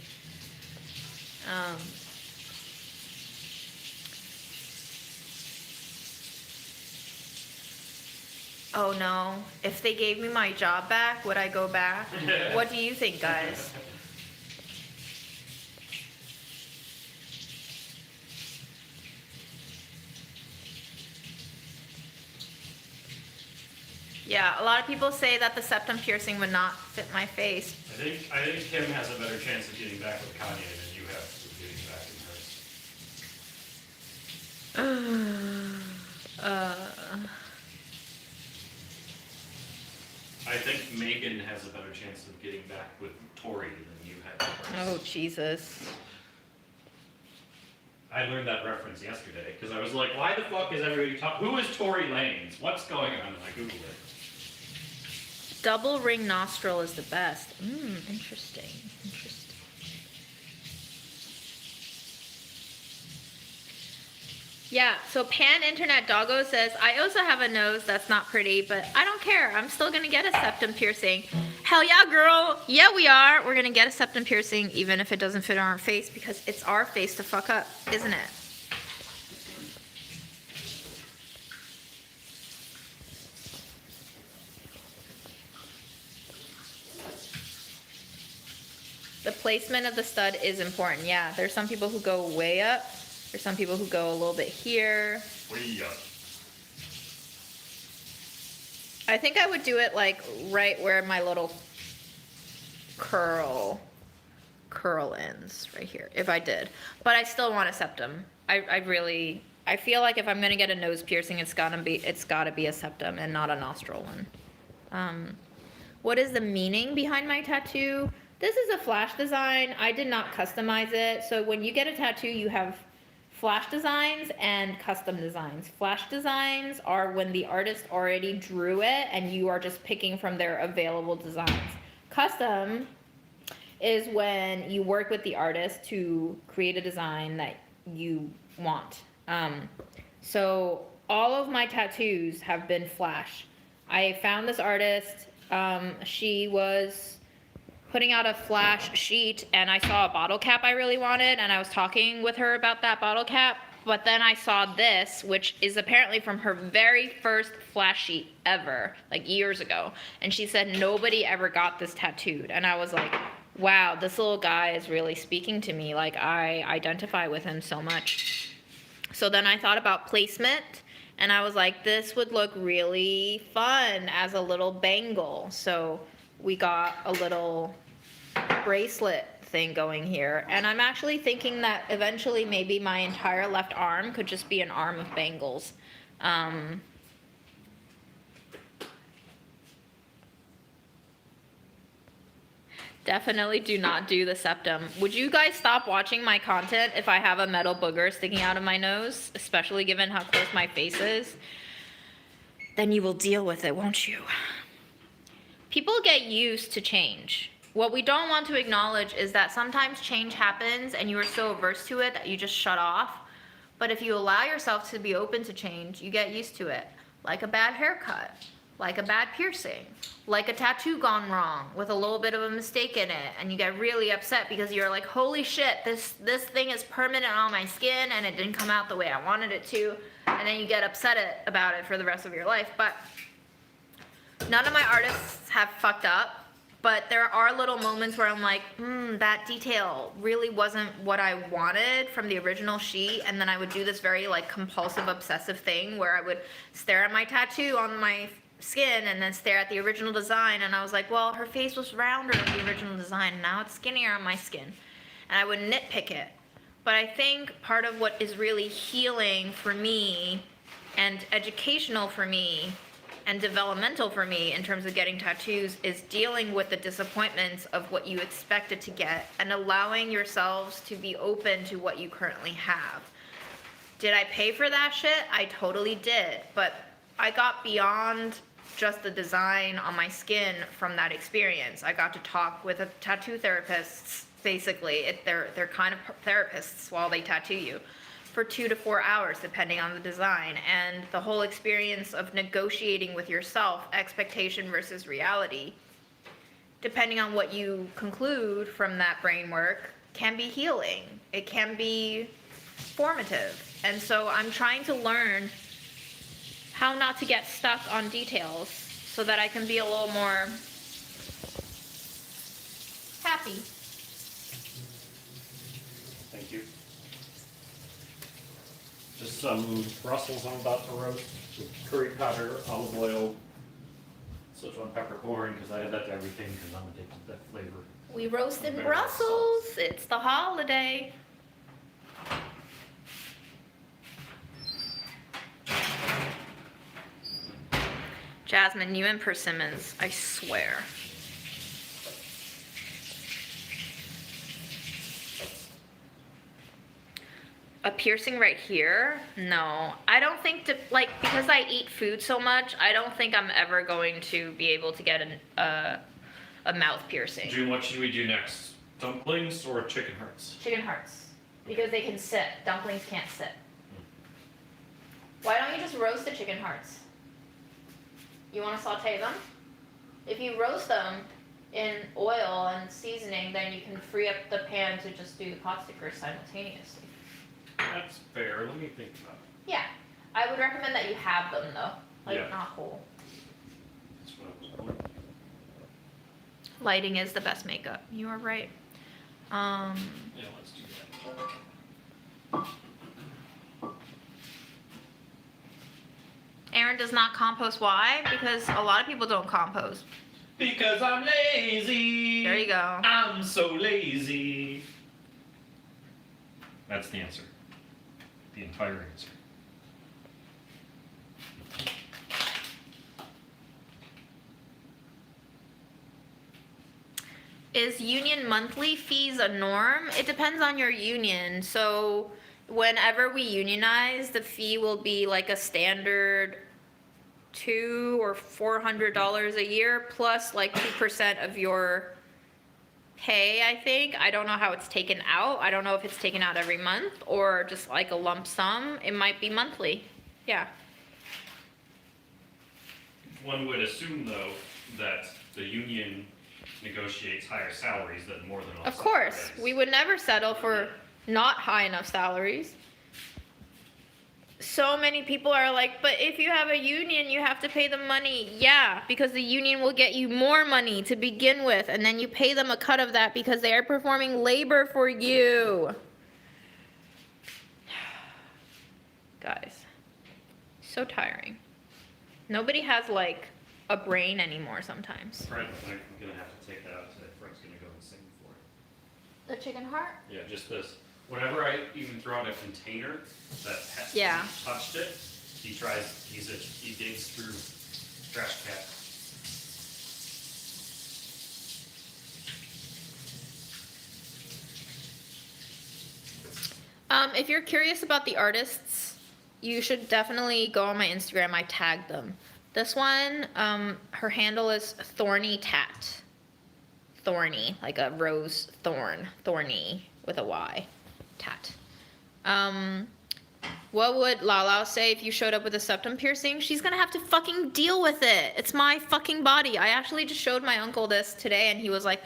Oh no. If they gave me my job back, would I go back? What do you think, guys? Yeah, a lot of people say that the septum piercing would not fit my face. I think Kim has a better chance of getting back with Kanye than you have with getting back in hers. I think Megan has a better chance of getting back with Tori than you had with hers. Oh, Jesus. I learned that reference yesterday because I was like, why the fuck is everybody talking? Who is Tory Lanez? What's going on? And I Googled it. Double ring nostril is the best. Interesting. Yeah, so Pan Internet Doggo says, I also have a nose that's not pretty, but I don't care. I'm still going to get a septum piercing. Hell yeah, girl. Yeah, we are. We're gonna get a septum piercing even if it doesn't fit on our face because it's our face to fuck up, isn't it? The placement of the stud is important. Yeah, there's some people who go way up. There's some people who go a little bit here. Way up. I think I would do it like right where my little curl ends, right here, if I did. But I still want a septum. I feel like if I'm gonna get a nose piercing, it's gotta be a septum and not a nostril one. What is the meaning behind my tattoo? This is a flash design. I did not customize it. So when you get a tattoo, you have flash designs and custom designs. Flash designs are when the artist already drew it and you are just picking from their available designs. Custom is when you work with the artist to create a design that you want. So all of my tattoos have been flash. I found this artist. She was putting out a flash sheet and I saw a bottle cap I really wanted and I was talking with her about that bottle cap, but then I saw this, which is apparently from her very first flash sheet ever, like years ago, and she said nobody ever got this tattooed, and I was like, wow, this little guy is really speaking to me, like I identify with him so much. So then I thought about placement and I was like, this would look really fun as a little bangle. So we got a little bracelet thing going here, and I'm actually thinking that eventually maybe my entire left arm could just be an arm of bangles. Definitely do not do the septum. Would you guys stop watching my content if I have a metal booger sticking out of my nose, especially given how close my face is? Then you will deal with it, won't you? People get used to change. What we don't want to acknowledge is that sometimes change happens and you are so averse to it that you just shut off. But if you allow yourself to be open to change, you get used to it. Like a bad haircut, like a bad piercing, like a tattoo gone wrong with a little bit of a mistake in it, and you get really upset because you're like, holy shit, this thing is permanent on my skin and it didn't come out the way I wanted it to, and then you get upset about it for the rest of your life. But none of my artists have fucked up. But there are little moments where I'm like, that detail really wasn't what I wanted from the original sheet. And then I would do this very like compulsive, obsessive thing where I would stare at my tattoo on my skin and then stare at the original design. And I was like, well, her face was rounder in the original design. And now it's skinnier on my skin. And I would nitpick it. But I think part of what is really healing for me and educational for me and developmental for me in terms of getting tattoos is dealing with the disappointments of what you expected to get and allowing yourselves to be open to what you currently have. Did I pay for that shit? I totally did, but I got beyond just the design on my skin from that experience. I got to talk with a tattoo therapist, basically. They're kind of therapists while they tattoo you, for 2 to 4 hours, depending on the design. And the whole experience of negotiating with yourself, expectation versus reality, depending on what you conclude from that brain work, can be healing. It can be formative. And so I'm trying to learn how not to get stuck on details so that I can be a little more happy. Thank you. Just some Brussels I'm about to roast with curry powder, olive oil, Sichuan peppercorn, because I add that to everything because I'm addicted to that flavor. We roast in Brussels. It's the holiday. Jasmine, you and Persimmons, I swear. A piercing right here? No. I don't think, because I eat food so much, I don't think I'm ever going to be able to get a mouth piercing. June, what should we do next? Dumplings or chicken hearts? Chicken hearts. Because they can sit. Dumplings can't sit. Why don't you just roast the chicken hearts? You want to saute them? If you roast them, in oil and seasoning, then you can free up the pan to just do the pot stickers simultaneously. That's fair. Let me think about it. Yeah, I would recommend that you have them though, like Yeah. not whole. That's what I was wondering. Lighting is the best makeup. You are right. Yeah, let's do that. Aaron does not compost. Why? Because a lot of people don't compost. Because I'm lazy. There you go. I'm so lazy. That's the answer. The entire answer. Is union monthly fees a norm? It depends on your union. So whenever we unionize, the fee will be like a standard $200 or $400 a year plus like 2% of your pay, I think. I don't know how it's taken out. I don't know if it's taken out every month or just like a lump sum. It might be monthly. Yeah. One would assume, though, that the union negotiates higher salaries that more than offset Of course. the raise. We would never settle for not high enough salaries. So many people are like, but if you have a union, you have to pay them money. Yeah, because the union will get you more money to begin with, and then you pay them a cut of that because they are performing labor for you. Guys, so tiring. Nobody has like a brain anymore sometimes. Fred, I'm gonna have to take that out today. Fred's gonna go and sing for it. The chicken heart? Yeah, just this. Whenever I even throw out a container that has Yeah. touched it, he digs through trash can. If you're curious about the artists, you should definitely go on my Instagram. I tagged them. This one, her handle is Thorny Tat. Thorny, like a rose thorn. Thorny with a Y. Tat. What would Lala say if you showed up with a septum piercing? She's gonna have to fucking deal with it. It's my fucking body. I actually just showed my uncle this today and he was like,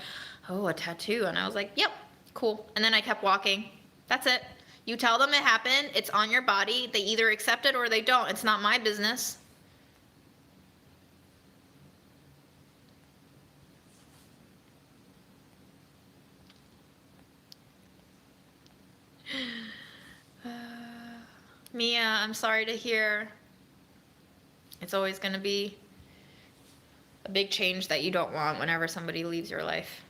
oh, a tattoo. And I was like, yep, cool. And then I kept walking. That's it. You tell them it happened. It's on your body. They either accept it or they don't. It's not my business. Mia, I'm sorry to hear. It's always going to be a big change that you don't want whenever somebody leaves your life.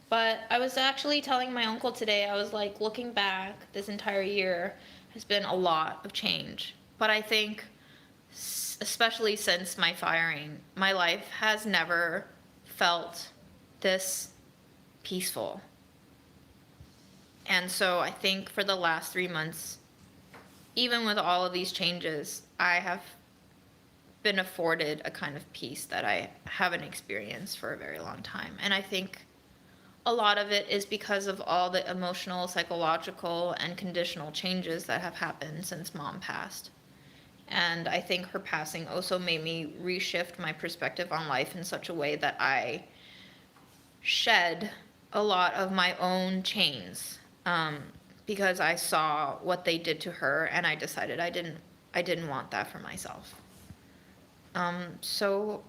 But I was actually telling my uncle today, I was like, looking back, this entire year has been a lot of change. But I think, especially since my firing, my life has never felt this peaceful. And so I think for the last 3 months, even with all of these changes, I have been afforded a kind of peace that I haven't experienced for a very long time. And I think a lot of it is because of all the emotional, psychological, and conditional changes that have happened since Mom passed. And I think her passing also made me reshift my perspective on life in such a way that I shed a lot of my own chains. Because I saw what they did to her and I decided I didn't want that for myself. So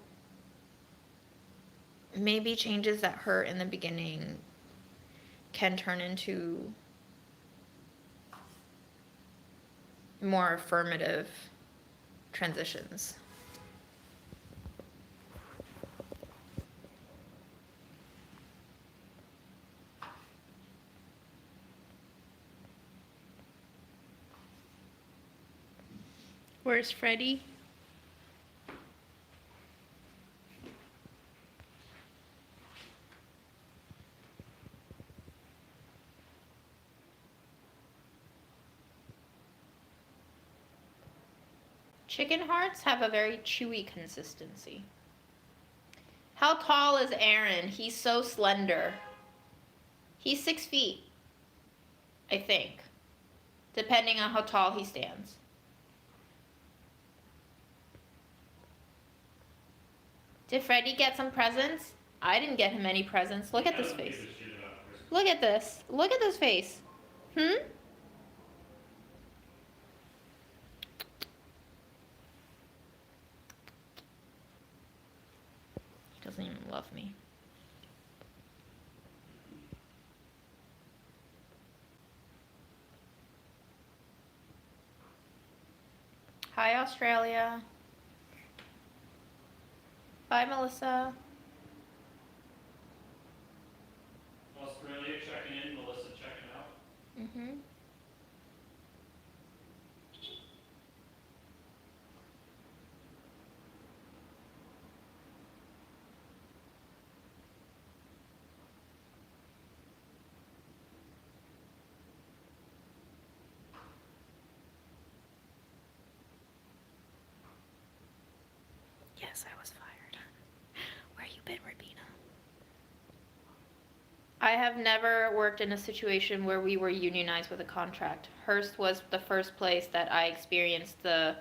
maybe changes that hurt in the beginning can turn into more affirmative transitions. Where's Freddie? Chicken hearts have a very chewy consistency. How tall is Aaron? He's so slender. He's 6 feet, I think, depending on how tall he stands. Did Freddie get some presents? I didn't get him any presents. Look at this face. Look at this. Look at this face. Hmm? He doesn't even love me. Hi, Australia. Bye, Melissa. Australia checking in, Melissa checking out. Mm-hmm. Yes, I was fired. Where you been, Rabina? I have never worked in a situation where we were unionized with a contract. Hearst was the first place that I experienced the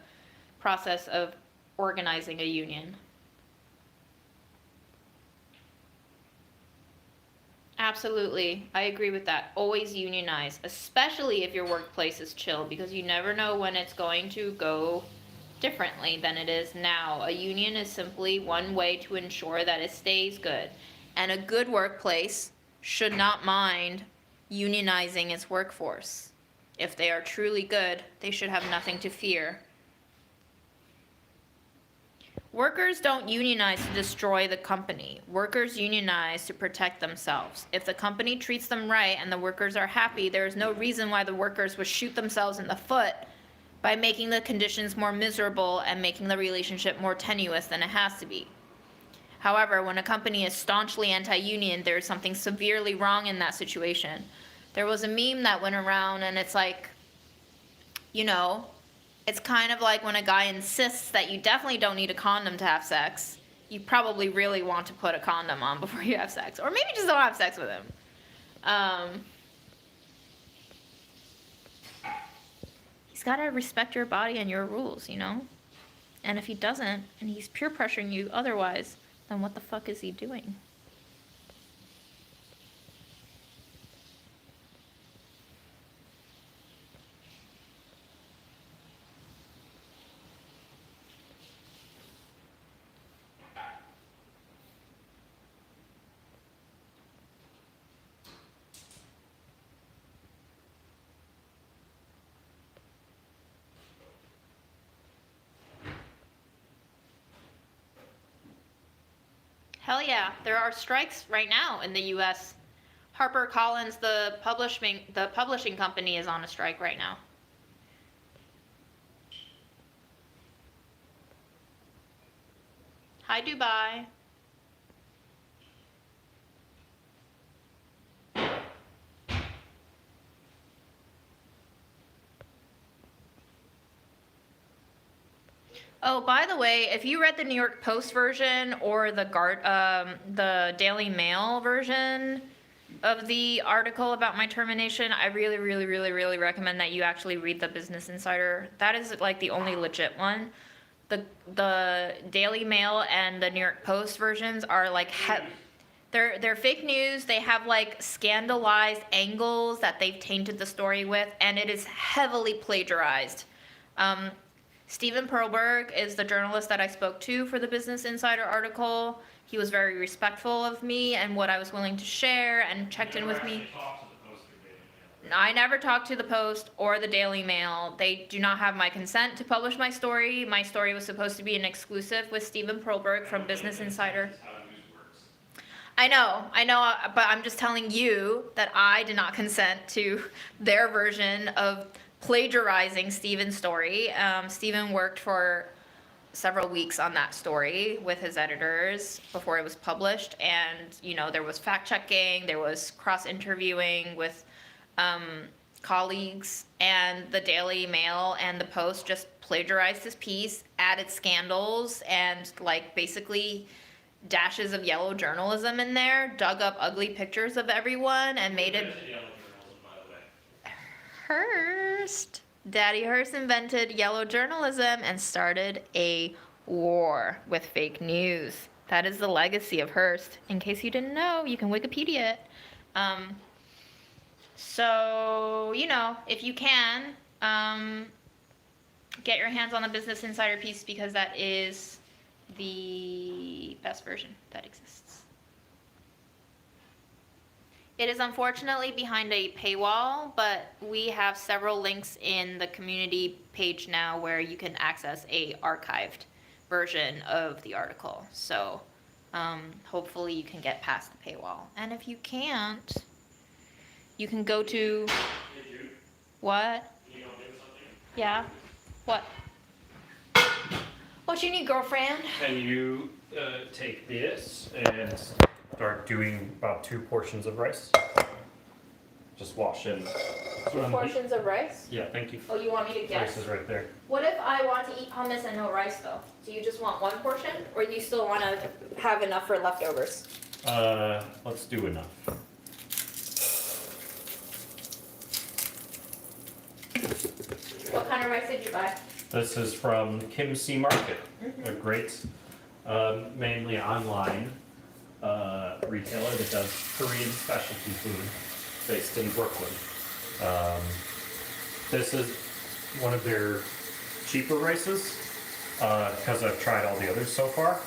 process of organizing a union. Absolutely. I agree with that. Always unionize, especially if your workplace is chill, because you never know when it's going to go differently than it is now. A union is simply one way to ensure that it stays good. And a good workplace should not mind unionizing its workforce. If they are truly good, they should have nothing to fear. Workers don't unionize to destroy the company. Workers unionize to protect themselves. If the company treats them right and the workers are happy, there is no reason why the workers would shoot themselves in the foot by making the conditions more miserable and making the relationship more tenuous than it has to be. However, when a company is staunchly anti-union, there is something severely wrong in that situation. There was a meme that went around, and it's like, you know, it's kind of like when a guy insists that you definitely don't need a condom to have sex. You probably really want to put a condom on before you have sex. Or maybe just don't have sex with him. He's got to respect your body and your rules, you know? And if he doesn't, and he's peer pressuring you otherwise, then what the fuck is he doing? Hell yeah, there are strikes right now in the U.S. HarperCollins, the publishing company, is on a strike right now. Hi, Dubai. Oh, by the way, if you read the New York Post version or the Daily Mail version of the article about my termination, I really, really, really, really recommend that you actually read the Business Insider. That is like the only legit one. The Daily Mail and the New York Post versions are like they're fake news. They have like scandalized angles that they've tainted the story with, and it is heavily plagiarized. Stephen Perlberg is the journalist that I spoke to for the Business Insider article. He was very respectful of me and what I was willing to share, and checked in with me. I never talked to the Post or the Daily Mail. They do not have my consent to publish my story. My story was supposed to be an exclusive with Stephen Perlberg from Business Insider. I know, but I'm just telling you that I did not consent to their version of plagiarizing Stephen's story. Stephen worked for several weeks on that story with his editors before it was published, and you know, there was fact checking, there was cross interviewing with colleagues, and the Daily Mail and the Post just plagiarized his piece, added scandals and like basically dashes of yellow journalism in there, dug up ugly pictures of everyone and made it. Hearst. Daddy Hearst invented yellow journalism and started a war with fake news. That is the legacy of Hearst. In case you didn't know, you can Wikipedia it. So, you know, if you can, get your hands on the Business Insider piece because that is the best version that exists. It is unfortunately behind a paywall, but we have several links in the community page now where you can access a archived version of the article. So hopefully you can get past the paywall. And if you can't, you can go to... What? Yeah? What? What you need, girlfriend? Can you take this and start doing about 2 portions of rice? Just wash in. 2 portions of rice? Yeah, thank you. Oh, you want me to guess? Rice is right there. What if I want to eat hummus and no rice, though? Do you just want 1 portion, or do you still want to have enough for leftovers? Let's do enough. What kind of rice did you buy? This is from Kim C Market, a great, mainly online retailer that does Korean specialty food based in Brooklyn. This is one of their cheaper rices because I've tried all the others so far,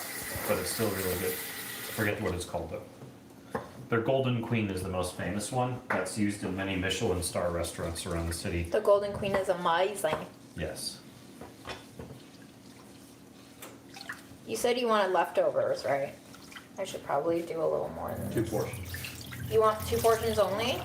but it's still really good. I forget what it's called though. Their Golden Queen is the most famous one. That's used in many Michelin star restaurants around the city. The Golden Queen is amazing. Yes. You said you wanted leftovers, right? I should probably do a little more than 2 this. portions. You want 2 portions only?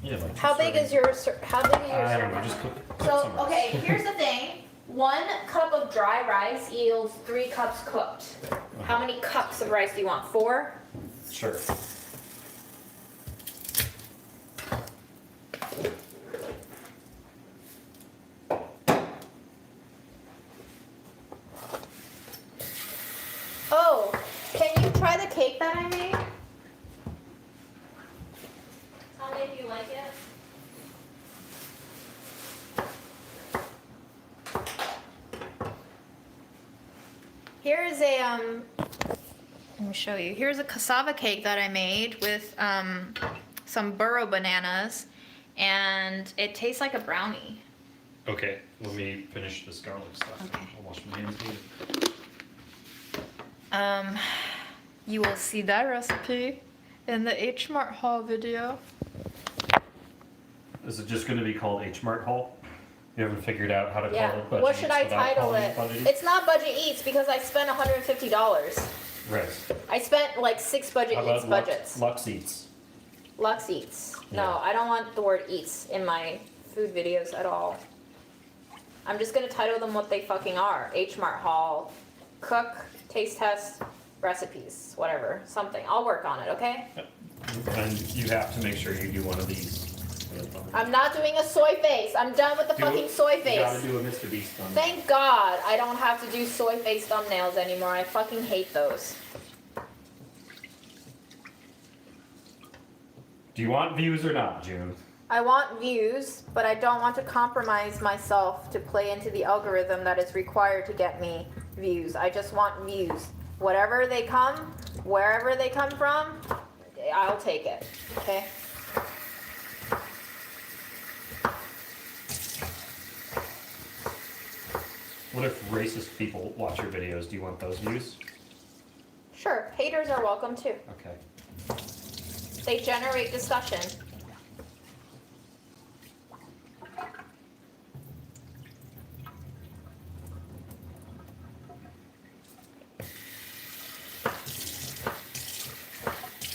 Yeah, like How big is your I don't know, serving? just cook So, some rice. okay, here's the thing. 1 cup of dry rice yields 3 cups cooked. How many cups of rice do you want? 4? Sure. Oh, can you try the cake that I made? Tell me if you like it. Here is a let me show you. Here's a cassava cake that I made with some burro bananas, and it tastes like a brownie. Okay, let me finish this garlic stuff. Okay. I'll wash my hands later. You will see that recipe in the H Mart haul video. Is it just going to be called H Mart Haul? You haven't figured out how to Yeah. call it Budget What should Eats I without title calling it? Budget Eats? It's not Budget Eats because I spent $150. Right. I spent like 6 Budget How Eats about budgets. Lux Eats? Lux Eats. No, Yeah. I don't want the word eats in my food videos at all. I'm just gonna title them what they fucking are. H Mart haul, cook, taste test, recipes, whatever, something. I'll work on it, okay? And you have to make sure you do one of these. I'm not doing a soy face. I'm done with the fucking soy You gotta face. do a Mr. Beast one. Thank God I don't have to do soy face thumbnails anymore. I fucking hate those. Do you want views or not, June? I want views, but I don't want to compromise myself to play into the algorithm that is required to get me views. I just want views. Whatever they come, wherever they come from, I'll take it. Okay? What if racist people watch your videos? Do you want those views? Sure, haters are welcome too. Okay. They generate discussion.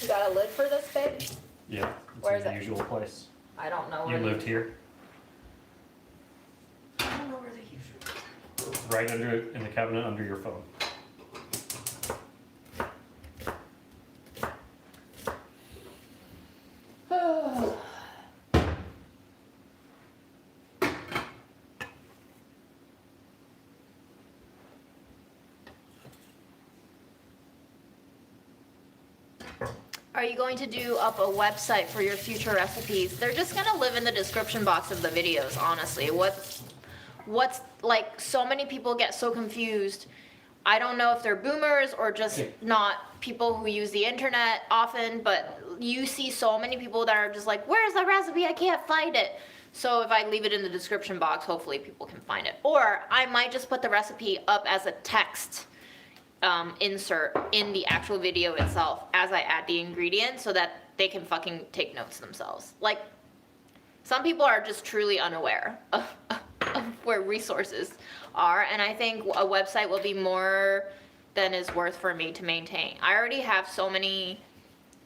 You got a lid for this, babe? Yeah. It's Where in is the it? usual place. I don't know You where. lived here? I don't know where the usual. Right under, in the cabinet under your phone. Are you going to do up a website for your future recipes? They're just gonna live in the description box of the videos, honestly. What's like, so many people get so confused I don't know if they're boomers or just not people who use the internet often, but you see so many people that are just like, where's the recipe? I can't find it. So if I leave it in the description box, hopefully people can find it. Or I might just put the recipe up as a text insert in the actual video itself as I add the ingredients so that they can fucking take notes themselves. Like, some people are just truly unaware of where resources are, and I think a website will be more than is worth for me to maintain. I already have so many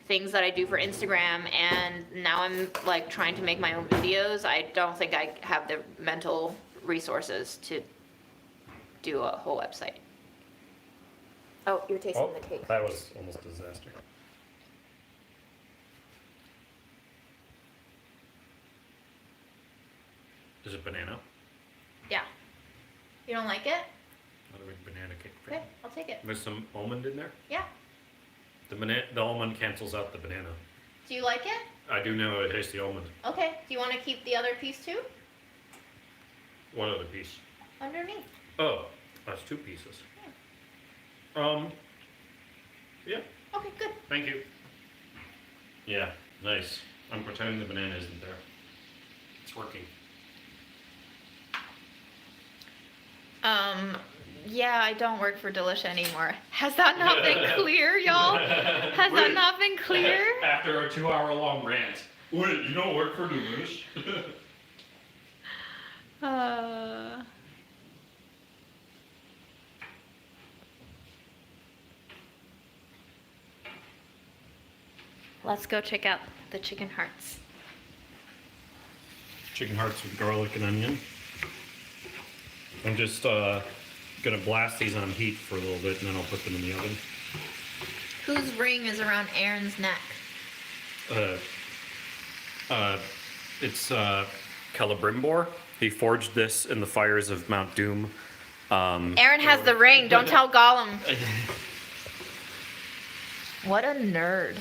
things that I do for Instagram, and now I'm like trying to make my own videos. I don't think I have the mental resources to do a whole website. Oh, you're tasting the cake. That was almost a disaster. Is it banana? Yeah. You don't like it? I'll make banana cake for Okay, you. I'll take it. There's some almond in there. Yeah. The almond cancels out the banana. Do you like it? I do know I taste the almond. Okay. Do you want to keep the other piece too? One other piece. Underneath. Oh, that's 2 pieces. Yeah. Okay, good. Thank you. Yeah, nice. I'm pretending the banana isn't there. It's working. Yeah, I don't work for Delish anymore. Has that not been clear, y'all? Has that not been clear? After a 2-hour-long rant. Wait, you don't work for Delish? Let's go check out the chicken hearts. Chicken hearts with garlic and onion. I'm just gonna blast these on heat for a little bit and then I'll put them in the oven. Whose ring is around Aaron's neck? It's Celebrimbor. He forged this in the fires of Mount Doom. Aaron has the ring. Don't tell Gollum. What a nerd.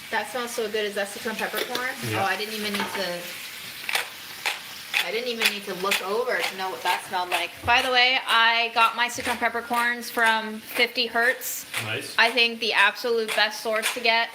That smells so good. Is that citron peppercorn? Yeah. Oh, I didn't even need to look over to know what that smelled like. By the way, I got my citron peppercorns from 50 Hertz. Nice. I think the absolute best source to get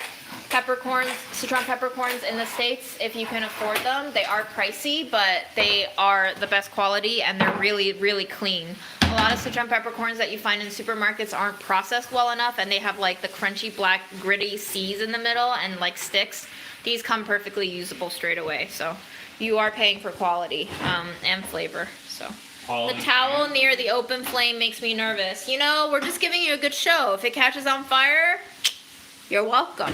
peppercorns, citron peppercorns in the States, if you can afford them. They are pricey, but they are the best quality and they're really, really clean. A lot of citron peppercorns that you find in supermarkets aren't processed well enough and they have like the crunchy black gritty seeds in the middle and like sticks. These come perfectly usable straight away, so you are paying for quality and flavor. So Quality. the towel near the open flame makes me nervous. You know, we're just giving you a good show. If it catches on fire, you're welcome.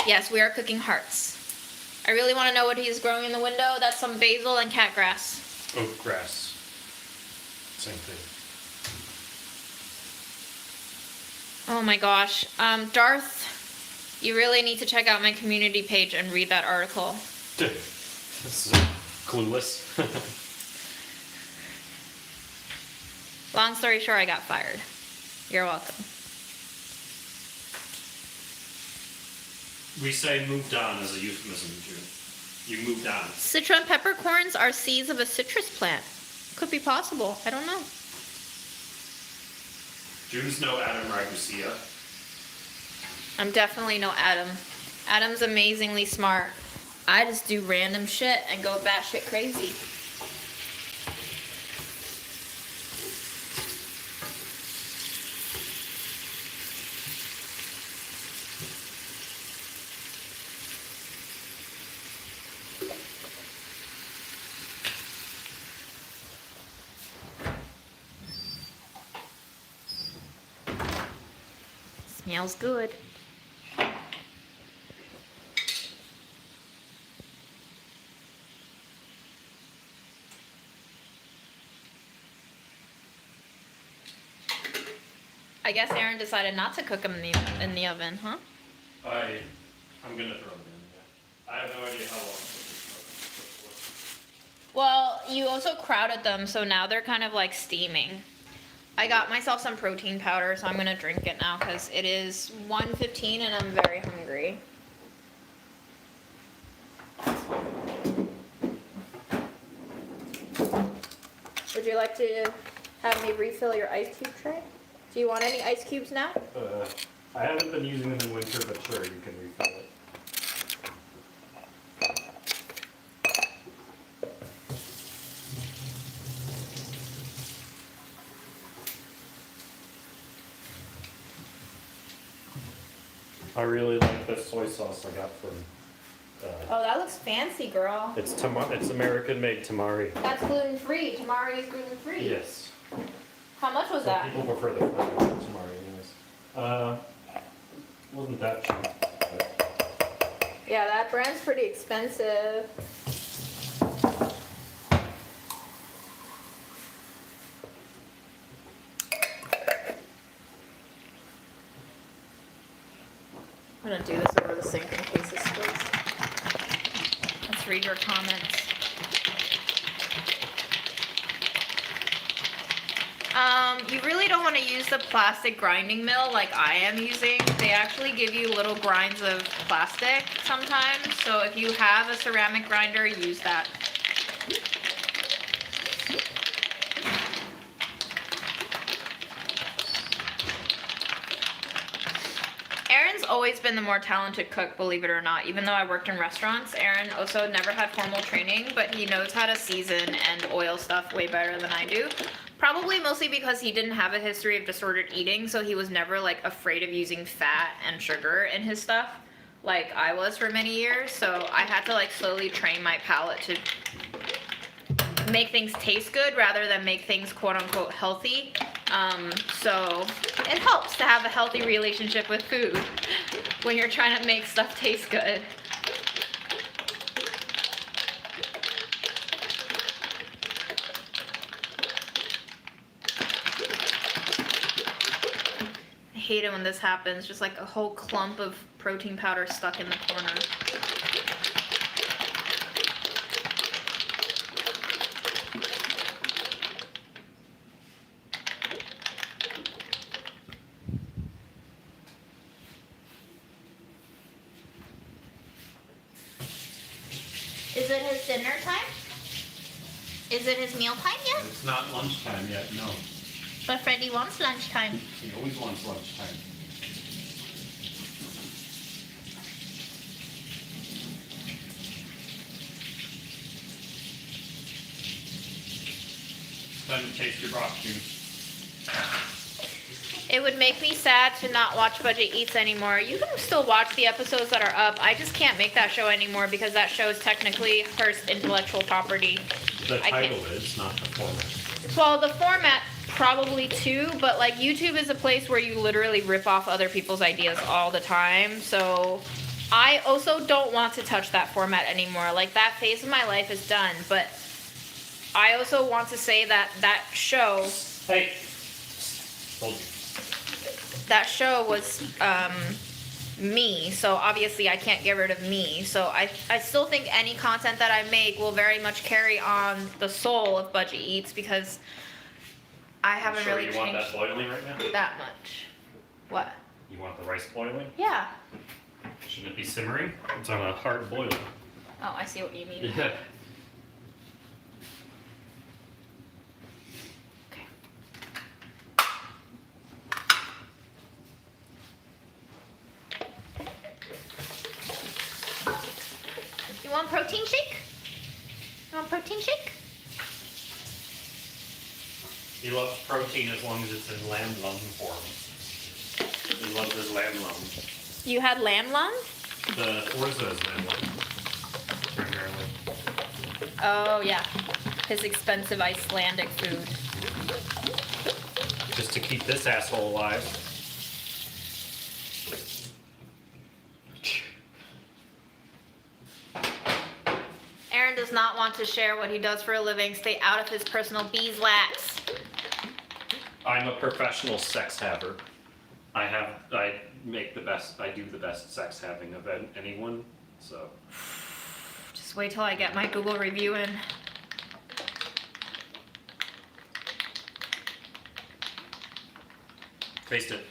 Yes, we are cooking hearts. I really want to know what he's growing in the window. That's some basil and cat grass. Oat grass. Same thing. Oh my gosh. Darth, you really need to check out my community page and read that article. This is clueless. Long story short, I got fired. You're welcome. We say moved on as a euphemism, June. You moved on. Citron peppercorns are seeds of a citrus plant. Could be possible. I don't know. June's no Adam Ragusia. I'm definitely no Adam. Adam's amazingly smart. I just do random shit and go batshit crazy. Smells good. I guess Aaron decided not to cook them in the oven, huh? I I'm gonna throw them in. Yeah. I have no idea how long this is. Well, you also crowded them, so now they're kind of like steaming. I got myself some protein powder, so I'm gonna drink it now because it is 1:15 and I'm very hungry. Would you like to have me refill your ice cube tray? Do you want any ice cubes now? I haven't been using them in winter, but sure, you can refill it. I really like this soy sauce I got from. Oh, that looks fancy, girl. It's American-made tamari. That's gluten-free. Tamari is gluten-free. Yes. How much was that? People prefer the tamari, anyways. Wasn't that cheap? But Yeah, that brand's pretty expensive. I'm gonna do this over the sink in case this spills. Let's read your comments. You really don't want to use the plastic grinding mill like I am using. They actually give you little grinds of plastic sometimes. So if you have a ceramic grinder, use that. Aaron's always been the more talented cook, believe it or not. Even though I worked in restaurants, Aaron also never had formal training, but he knows how to season and oil stuff way better than I do. Probably mostly because he didn't have a history of disordered eating, so he was never like afraid of using fat and sugar in his stuff like I was for many years. So I had to like slowly train my palate to make things taste good rather than make things quote unquote healthy. So it helps to have a healthy relationship with food when you're trying to make stuff taste good. I hate it when this happens, just like a whole clump of protein powder stuck in the corner. Is it his dinner time? Is it his meal time yet? it's not lunchtime yet, no. But Freddie wants lunchtime. He always wants lunchtime. Time to taste your broth, June. It would make me sad to not watch Budget Eats anymore. You can still watch the episodes that are up. I just can't make that show anymore because that show is technically Hearst intellectual property. The title is, not the format. Well, the format probably too, but like YouTube is a place where you literally rip off other people's ideas all the time. So I also don't want to touch that format anymore. Like that phase of my life is done, but I also want to say that that show. Hey. Told you. That show was me, so obviously I can't get rid of me. So I still think any content that I make will very much carry on the soul of Budget Eats because I haven't Sure, really you changed want that boiling right now? that much. What? You want the rice boiling? Yeah. Shouldn't it be simmering? It's on a hard boil. Oh, I see what you mean. Yeah. You want protein shake? You want protein shake? He loves protein as long as it's in lamb lung form. He loves his lamb lung. You had lamb lung? The orza is lamb lung. Primarily. Oh yeah, his expensive Icelandic food. Just to keep this asshole alive. Aaron does not want to share what he does for a living. Stay out of his personal beeswax. I'm a professional sex haver. I do the best sex having of anyone, so. Just wait till I get my Google review in. Taste it.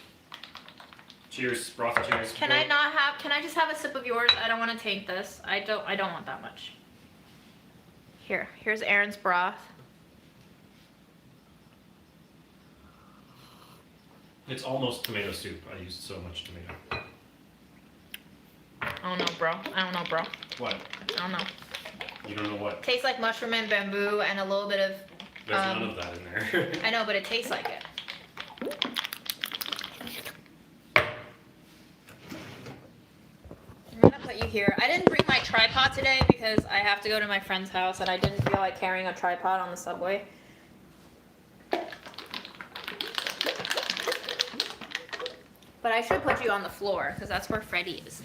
Cheers, broth cheers. Can I just have a sip of yours? I don't want to taint this. I don't want that much. Here's Aaron's broth. It's almost tomato soup. I used so much tomato. I don't know, bro. What? I don't know. You don't know what? Tastes like mushroom and bamboo and a little bit of... There's none of that in there. I know, but it tastes like it. I'm gonna put you here. I didn't bring my tripod today because I have to go to my friend's house and I didn't feel like carrying a tripod on the subway. But I should put you on the floor because that's where Freddie is.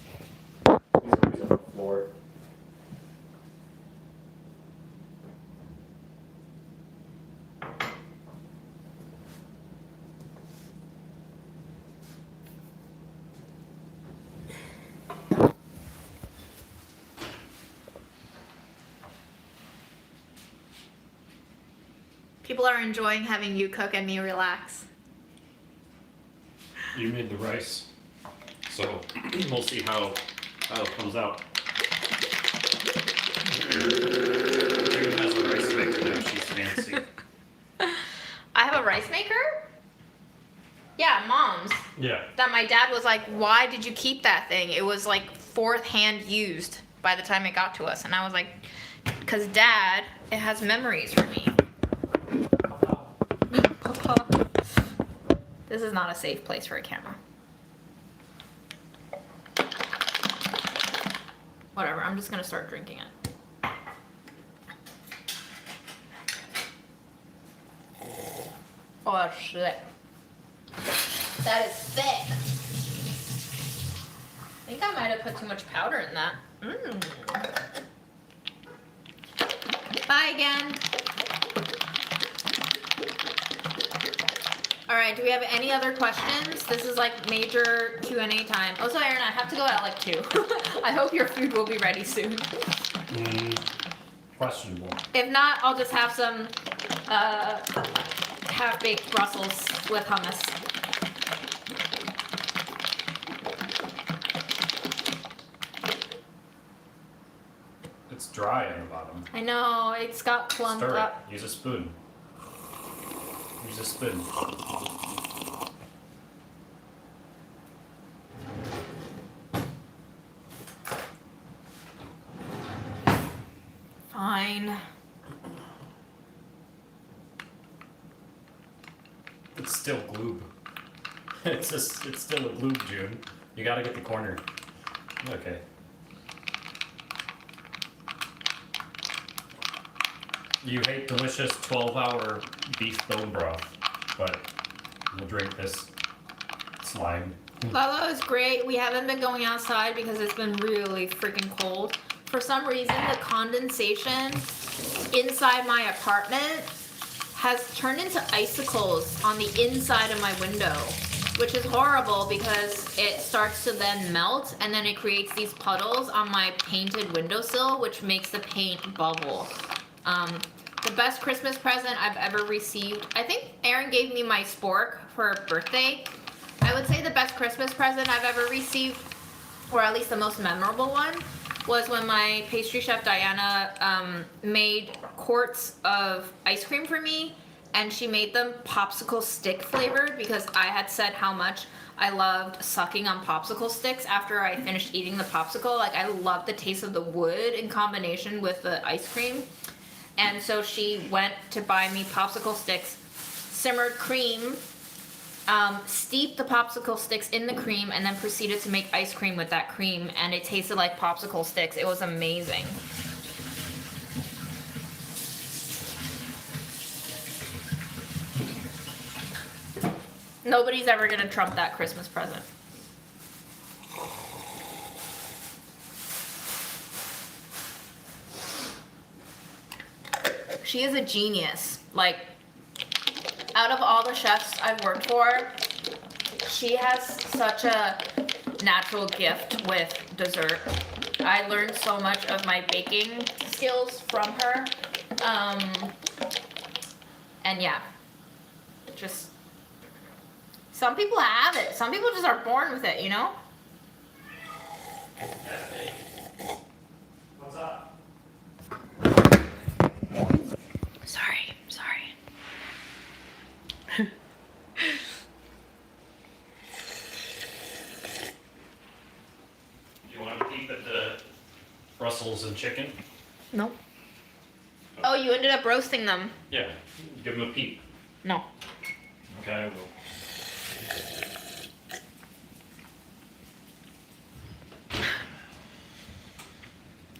He's always on the floor. People are enjoying having you cook and me relax. You made the rice, so we'll see how it comes out. June has a rice maker now. She's fancy. I have a rice maker? Yeah, Mom's. Yeah. That my dad was like, why did you keep that thing? It was like fourth hand used by the time it got to us. And I was like, because Dad, it has memories for me. Papa. This is not a safe place for a camera. Whatever, I'm just gonna start drinking it. Oh shit. That is thick. I think I might have put too much powder in that. Bye again. All right, do we have any other questions? This is like major Q&A time. Oh, so Aaron, I have to go at like 2. I hope your food will be ready soon. Questionable. If not, I'll just have some half-baked Brussels with hummus. It's dry on the bottom. I know, it's got clumped Stir up. it. Use a spoon. Use a spoon. Fine. It's still gloob. It's still a gloob, June. You gotta get the corner. Okay. You hate delicious 12-hour beef bone broth, but we'll drink this slime. Lala is great. We haven't been going outside because it's been really freaking cold. For some reason, the condensation inside my apartment has turned into icicles on the inside of my window, which is horrible because it starts to then melt and then it creates these puddles on my painted windowsill, which makes the paint bubble. The best Christmas present I've ever received, I think Aaron gave me my spork for a birthday. I would say the best Christmas present I've ever received, or at least the most memorable one, was when my pastry chef Diana made quarts of ice cream for me, and she made them popsicle stick flavored because I had said how much I loved sucking on popsicle sticks after I finished eating the popsicle. Like, I loved the taste of the wood in combination with the ice cream. And so she went to buy me popsicle sticks, simmered cream, steeped the popsicle sticks in the cream, and then proceeded to make ice cream with that cream, and it tasted like popsicle sticks. It was amazing. Nobody's ever gonna trump that Christmas present. She is a genius. Like, out of all the chefs I've worked for, She has such a natural gift with dessert. I learned so much of my baking skills from her. And yeah, just some people have it. Some people just are born with it, you know? What's up? Sorry. You want to peep at the Brussels and chicken? No. Oh, you ended up roasting them. Yeah, give them a peep. No. Okay, I will.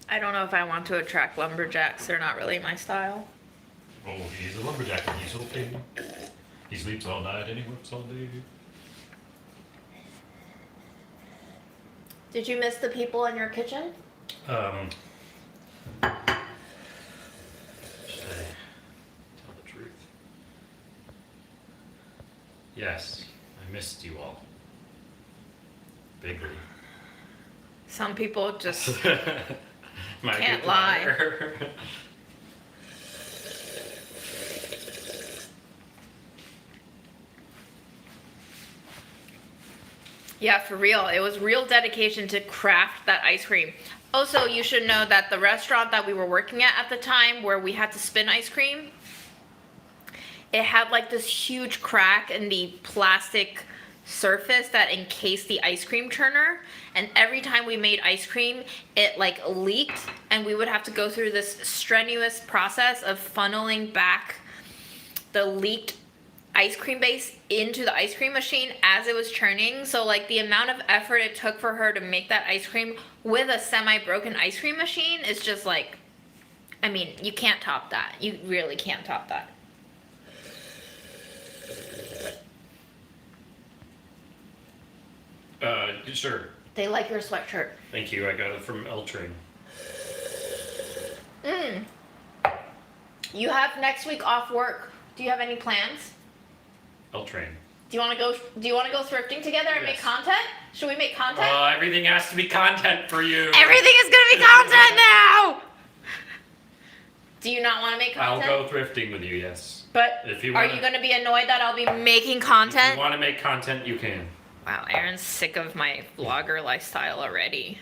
I don't know if I want to attract lumberjacks. They're not really my style. Oh, he's a lumberjack and he's okay. He sleeps all night and he works all day. Did you miss the people in your kitchen? Should I tell the truth? Yes, I missed you all. Bigly. Some people just My Can't good lie. liar. Yeah, for real. It was real dedication to craft that ice cream. Also, you should know that the restaurant that we were working at the time, where we had to spin ice cream, it had like this huge crack in the plastic surface that encased the ice cream turner. And every time we made ice cream, it like leaked, and we would have to go through this strenuous process of funneling back the leaked ice cream base into the ice cream machine as it was churning. So like the amount of effort it took for her to make that ice cream with a semi-broken ice cream machine is just like, I mean, you can't top that. You really can't top that. Sure. They like your sweatshirt. Thank you. I got it from L-Train. You have next week off work. Do you have any plans? L-Train. Do you want to go thrifting together and make Yes. content? Should we make content? Everything has to be content for you. Everything is gonna be content now. Do you not want to make I'll content? go thrifting with you, yes. But If you are wanna- you gonna be annoyed that I'll be making If content? you want to make content, you can. Wow, Aaron's sick of my vlogger lifestyle already.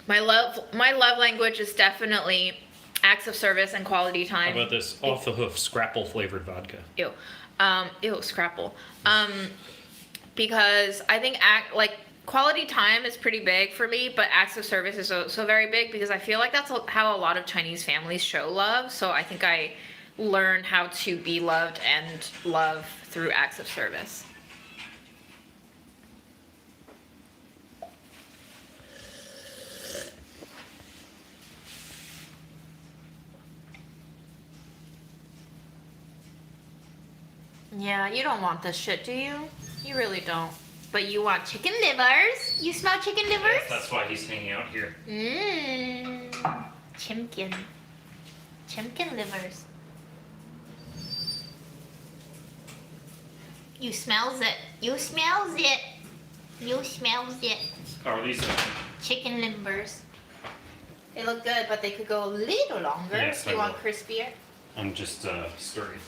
My love language is definitely acts of service and quality How time. about this off the hoof scrapple flavored vodka? Ew. Scrapple. Because I think quality time is pretty big for me, but acts of service is so very big because I feel like that's how a lot of Chinese families show love. So I think I learn how to be loved and love through acts of service. Yeah, you don't want this shit, do you? You really don't. But you want chicken livers? You smell chicken livers? Yes, that's why he's hanging out here. Mmm. Chimkin. Chimkin livers. You smells it. You smells it. You smells it. Are these? Chicken livers. They look good, but they could go a little longer. Yes, Do you I want will. crispier? I'm just stirring.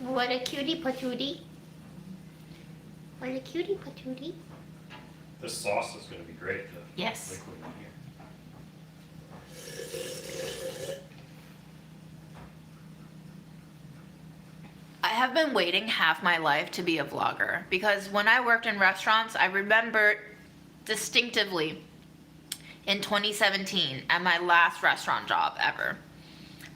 What a cutie patootie. What a cutie patootie. This sauce is going to be great. The Yes. liquid one here. I have been waiting half my life to be a vlogger because when I worked in restaurants, I remember distinctively in 2017 at my last restaurant job ever,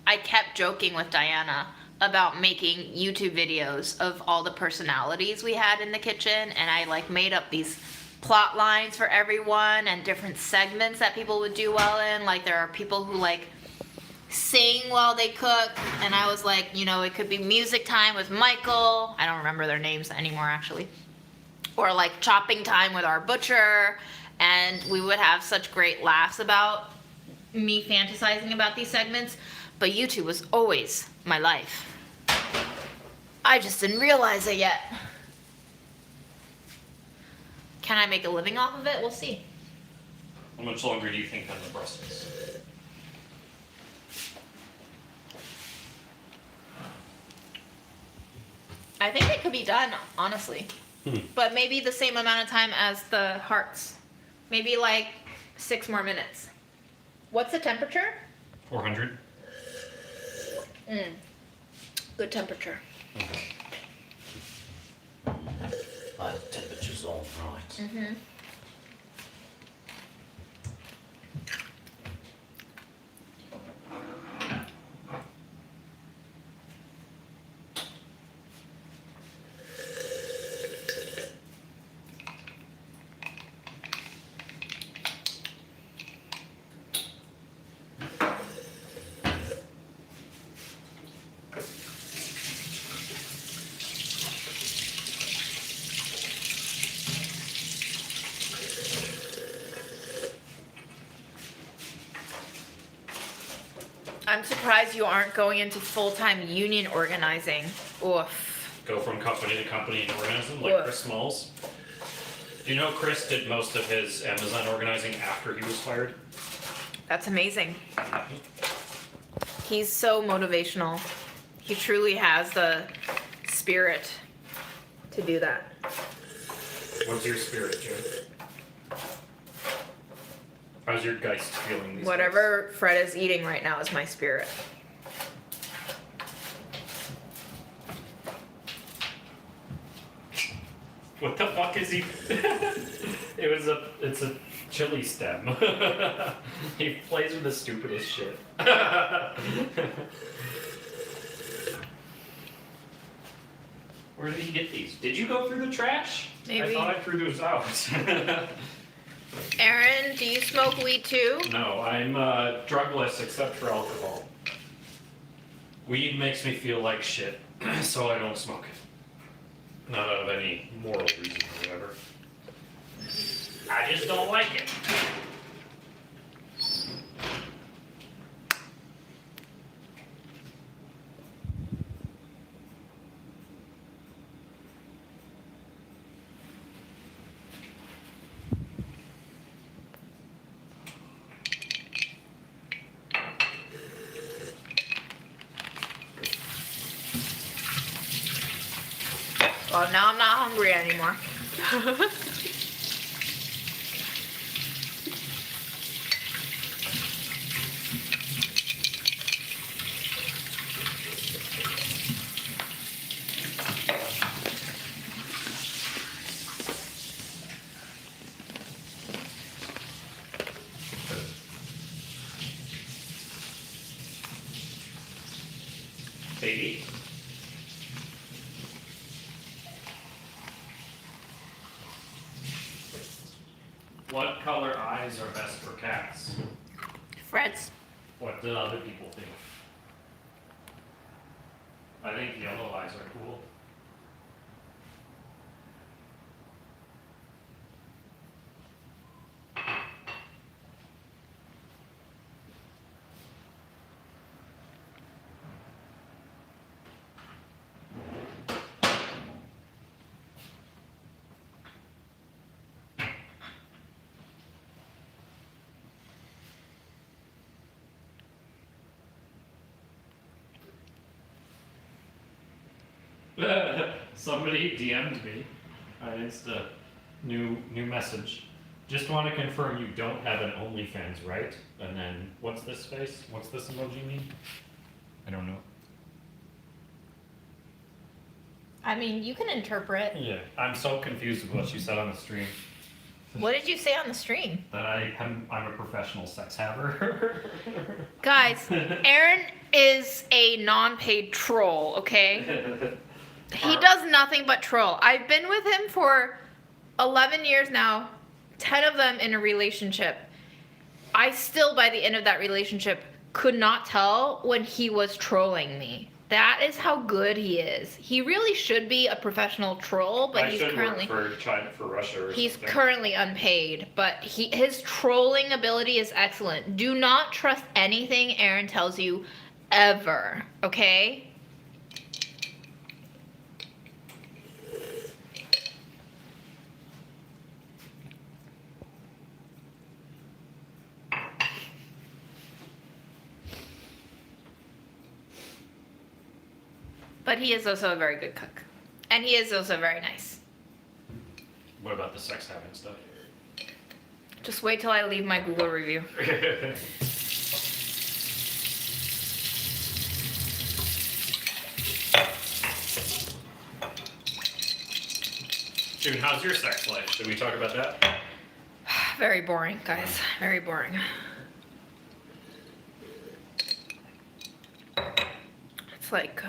I kept joking with Diana about making YouTube videos of all the personalities we had in the kitchen, and I like made up these plot lines for everyone and different segments that people would do well in. Like there are people who like sing while they cook, and I was like, you know, it could be music time with Michael. I don't remember their names anymore actually. or like chopping time with our butcher, and we would have such great laughs about me fantasizing about these segments. But YouTube was always my life. I just didn't realize it yet. Can I make a living off of it? We'll see. How much longer do you think on the Brussels? I think it could be done, honestly. But maybe the same amount of time as the Hearts. Maybe like 6 more minutes. What's the temperature? 400. Good temperature. Okay. The temperature's all right. Mm-hmm. I'm surprised you aren't going into full-time union organizing. Oof. Go from company to company and organize them, like What? Chris Smalls. Do you know Chris did most of his Amazon organizing after he was fired? That's amazing. He's so motivational. He truly has the spirit to do that. What's your spirit, Jim? How's your Geist feeling these Whatever Fred is eating right now is my spirit. days? What the fuck is he? It's a chili stem. He plays with the stupidest shit. Where did he get these? Did you go through the trash? Maybe. I thought I threw those out. Aaron, do you smoke weed too? No, I'm drugless except for alcohol. Weed makes me feel like shit, so I don't smoke it. Not out of any moral reason or whatever. I just don't like it. Well, now I'm not hungry anymore. Baby. What color eyes are best for cats? Fred's. What do other people think? I think yellow eyes are cool. Somebody DM'd me on Insta. New message. Just want to confirm you don't have an OnlyFans, right? And then what's this face? What's this emoji mean? I don't know. I mean, you can interpret. Yeah, I'm so confused with what you said on the stream. What did you say on the stream? That I'm a professional sex haver. Guys, Aaron is a non-paid troll, okay? He does nothing but troll. I've been with him for 11 years now, 10 of them in a relationship. I still, by the end of that relationship, could not tell when he was trolling me. That is how good he is. He really should be a professional troll, but I he's should currently work for China, for Russia or he's something. currently unpaid. But his trolling ability is excellent. Do not trust anything Aaron tells you, ever. Okay? But he is also a very good cook. And he is also very nice. What about the sex having stuff? Just wait till I leave my Google review. June, how's your sex life? Did we talk about that? Very boring, guys. Very boring. It's like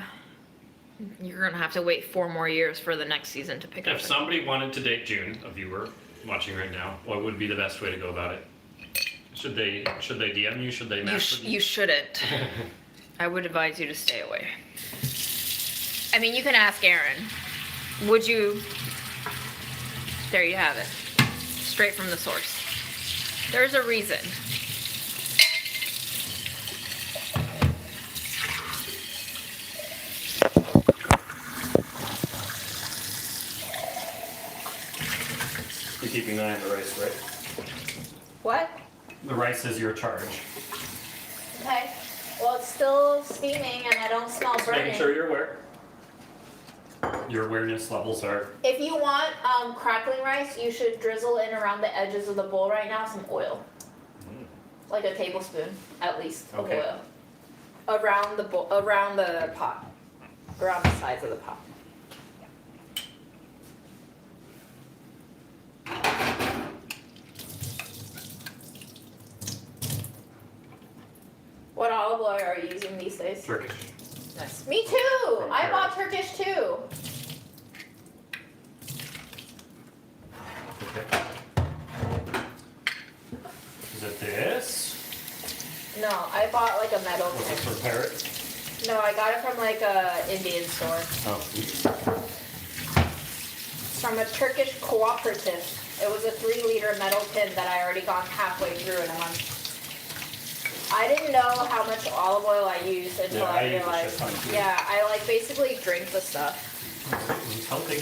you're gonna have to wait 4 more years for the next season to pick up. If somebody wanted to date June, a viewer watching right now, what would be the best way to go about it? Should they DM you? Should they message You shouldn't. I would advise you to stay away. I mean, you can ask Aaron. Would you? There you have it. Straight from the source. There's a reason. You're keeping an eye on the rice, right? What? The rice is your charge. Okay. Well, it's still steaming and I don't smell burning. Making sure you're aware. Your awareness levels are. If you want crackling rice, you should drizzle in around the edges of the bowl right now some oil. Like a tablespoon, at least, of Okay. oil. Around the around the pot. Around the sides of the pot. What olive oil are you using these days? Turkish. Nice. Me too! From I Hearst. bought Turkish too. Okay. Is it this? No, I bought like a metal Was this tin. for parrot? No, I got it from like a Indian store. Oh. It's from a Turkish cooperative. It was a 3-liter metal tin that I already gone halfway through in a month. I didn't know how much olive oil I used until Yeah, I I use a realized. shit ton, too. Yeah, I like basically drink the stuff. It's healthy.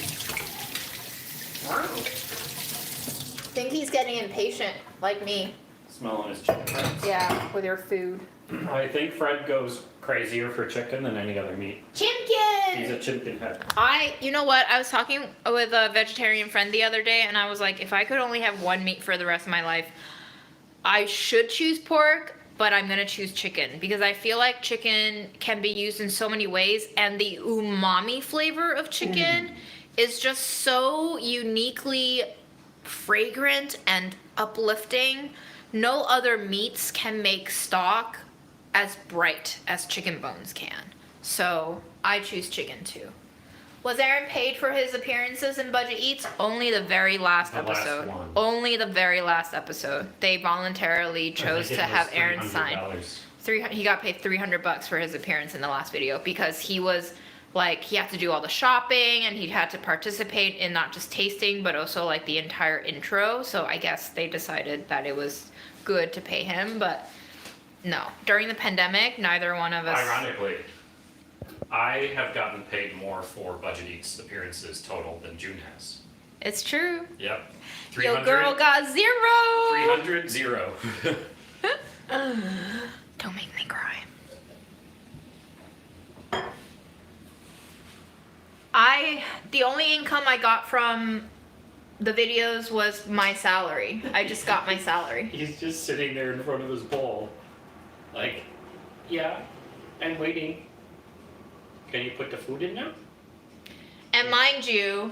Think he's getting impatient, like me. Smelling his chicken breasts. Yeah, with your food. I think Fred goes crazier for chicken than any other meat. He's Chimkin! a chicken head. You know what? I was talking with a vegetarian friend the other day, and I was like, if I could only have one meat for the rest of my life, I should choose pork, but I'm gonna choose chicken because I feel like chicken can be used in so many ways, and the umami flavor of chicken is just so uniquely fragrant and uplifting. No other meats can make stock as bright as chicken bones can. So I choose chicken too. Was Aaron paid for his appearances in Budget Eats? Only the very last The last episode. one. Only the very last episode. They voluntarily chose to have Aaron sign. He got paid $300 for his appearance in the last video because he was like, he had to do all the shopping and he had to participate in not just tasting but also like the entire intro. So I guess they decided that it was good to pay him, but no. During the pandemic, neither one of us. Ironically, I have gotten paid more for Budget Eats appearances total than June has. It's true. Yep. Your girl got 0. 300, 0. Don't make me cry. The only income I got from the videos was my salary. I just got my salary. He's just sitting there in front of his bowl. Like, yeah, I'm waiting. Can you put the food in now? And mind you,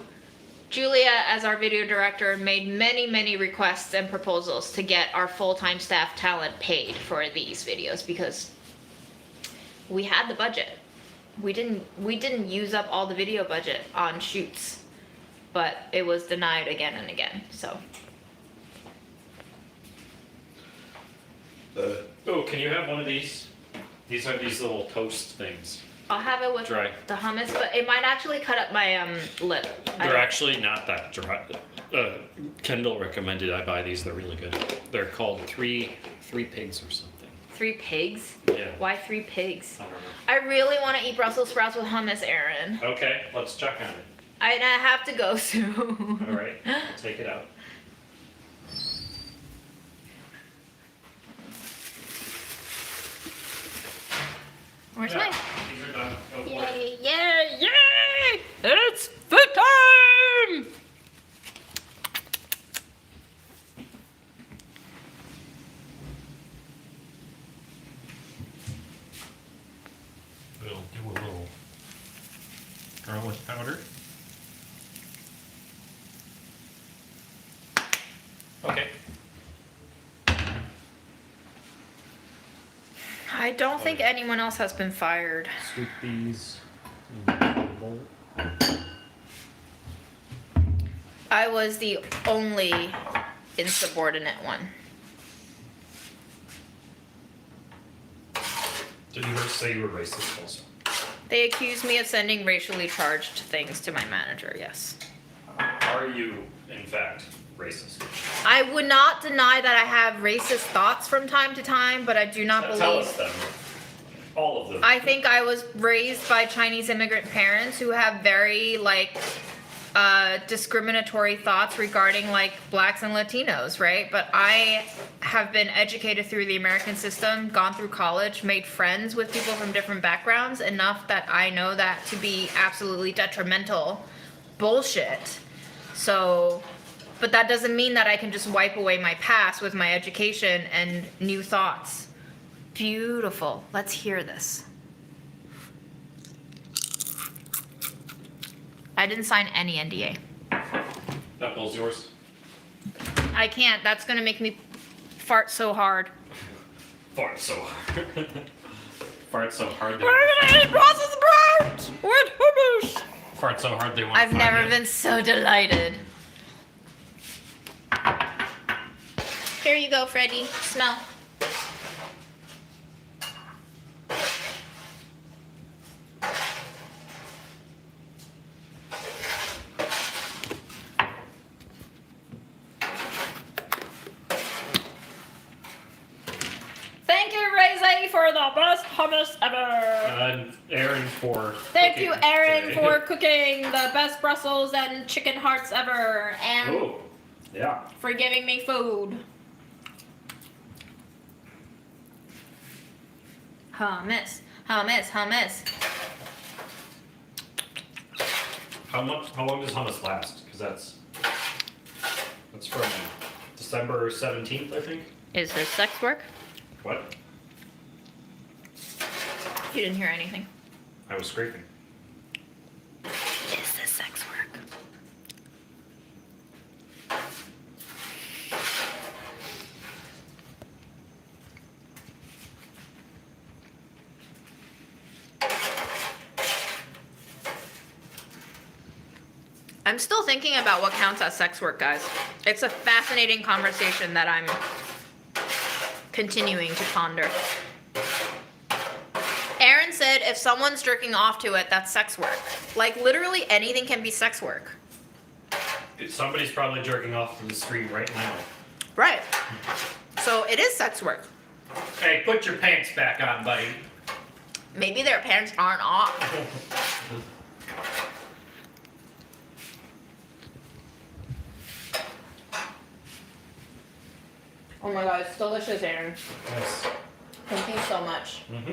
Julia, as our video director, made many, many requests and proposals to get our full-time staff talent paid for these videos because we had the budget. We didn't use up all the video budget on shoots, but it was denied again and again. So Oh, can you have one of these? These are these little toast things. I'll have it with Dry. the hummus, but it might actually cut up my lip. They're actually not that dry. Kendall recommended I buy these. They're really good. They're called three pigs or something. 3 pigs? Yeah. Why 3 pigs? I don't know. I really want to eat Brussels sprouts with hummus, Aaron. Okay, let's check on it. I have to go soon. All right, I'll take it out. Where's Yeah, mine? these are done. Go for it. Yay, yay, yay! It's food time! We'll do a little garlic powder. Okay. I don't think anyone else has been fired. Sweet peas. I was the only insubordinate one. Did you ever say you were racist also? They accused me of sending racially charged things to my manager, yes. Are you, in fact, racist? I would not deny that I have racist thoughts from time to time, but I do not Tell believe. us them. All of them. I think I was raised by Chinese immigrant parents who have very, like, discriminatory thoughts regarding, like, blacks and Latinos, right? But I have been educated through the American system, gone through college, made friends with people from different backgrounds, enough that I know that to be absolutely detrimental bullshit. So, but that doesn't mean that I can just wipe away my past with my education and new thoughts. Beautiful. Let's hear this. I didn't sign any NDA. That bowl's yours. I can't. That's gonna make me fart so hard. Fart so hard. Fart so hard. We're gonna eat Brussels sprouts with hummus. Fart so hard they want. I've never been so delighted. Here you go, Freddie. Smell. Thank you, Razy, for the best hummus ever. Aaron for. Thank you, cooking Aaron, today. for cooking the best Brussels and chicken hearts ever, and Oh, yeah. for giving me food. Hummus, hummus, hummus. How long does hummus last? Because that's from December 17th, I think. Is this sex work? What? You didn't hear anything. I was scraping. Is this sex work? I'm still thinking about what counts as sex work, guys. It's a fascinating conversation that I'm continuing to ponder. Aaron said if someone's jerking off to it, that's sex work. Like, literally anything can be sex work. Somebody's probably jerking off to the stream right now. Right. So it is sex work. Hey, put your pants back on, buddy. Maybe their parents aren't off. Oh my god, it's delicious, Aaron. Yes. Thank you so much. Mm-hmm.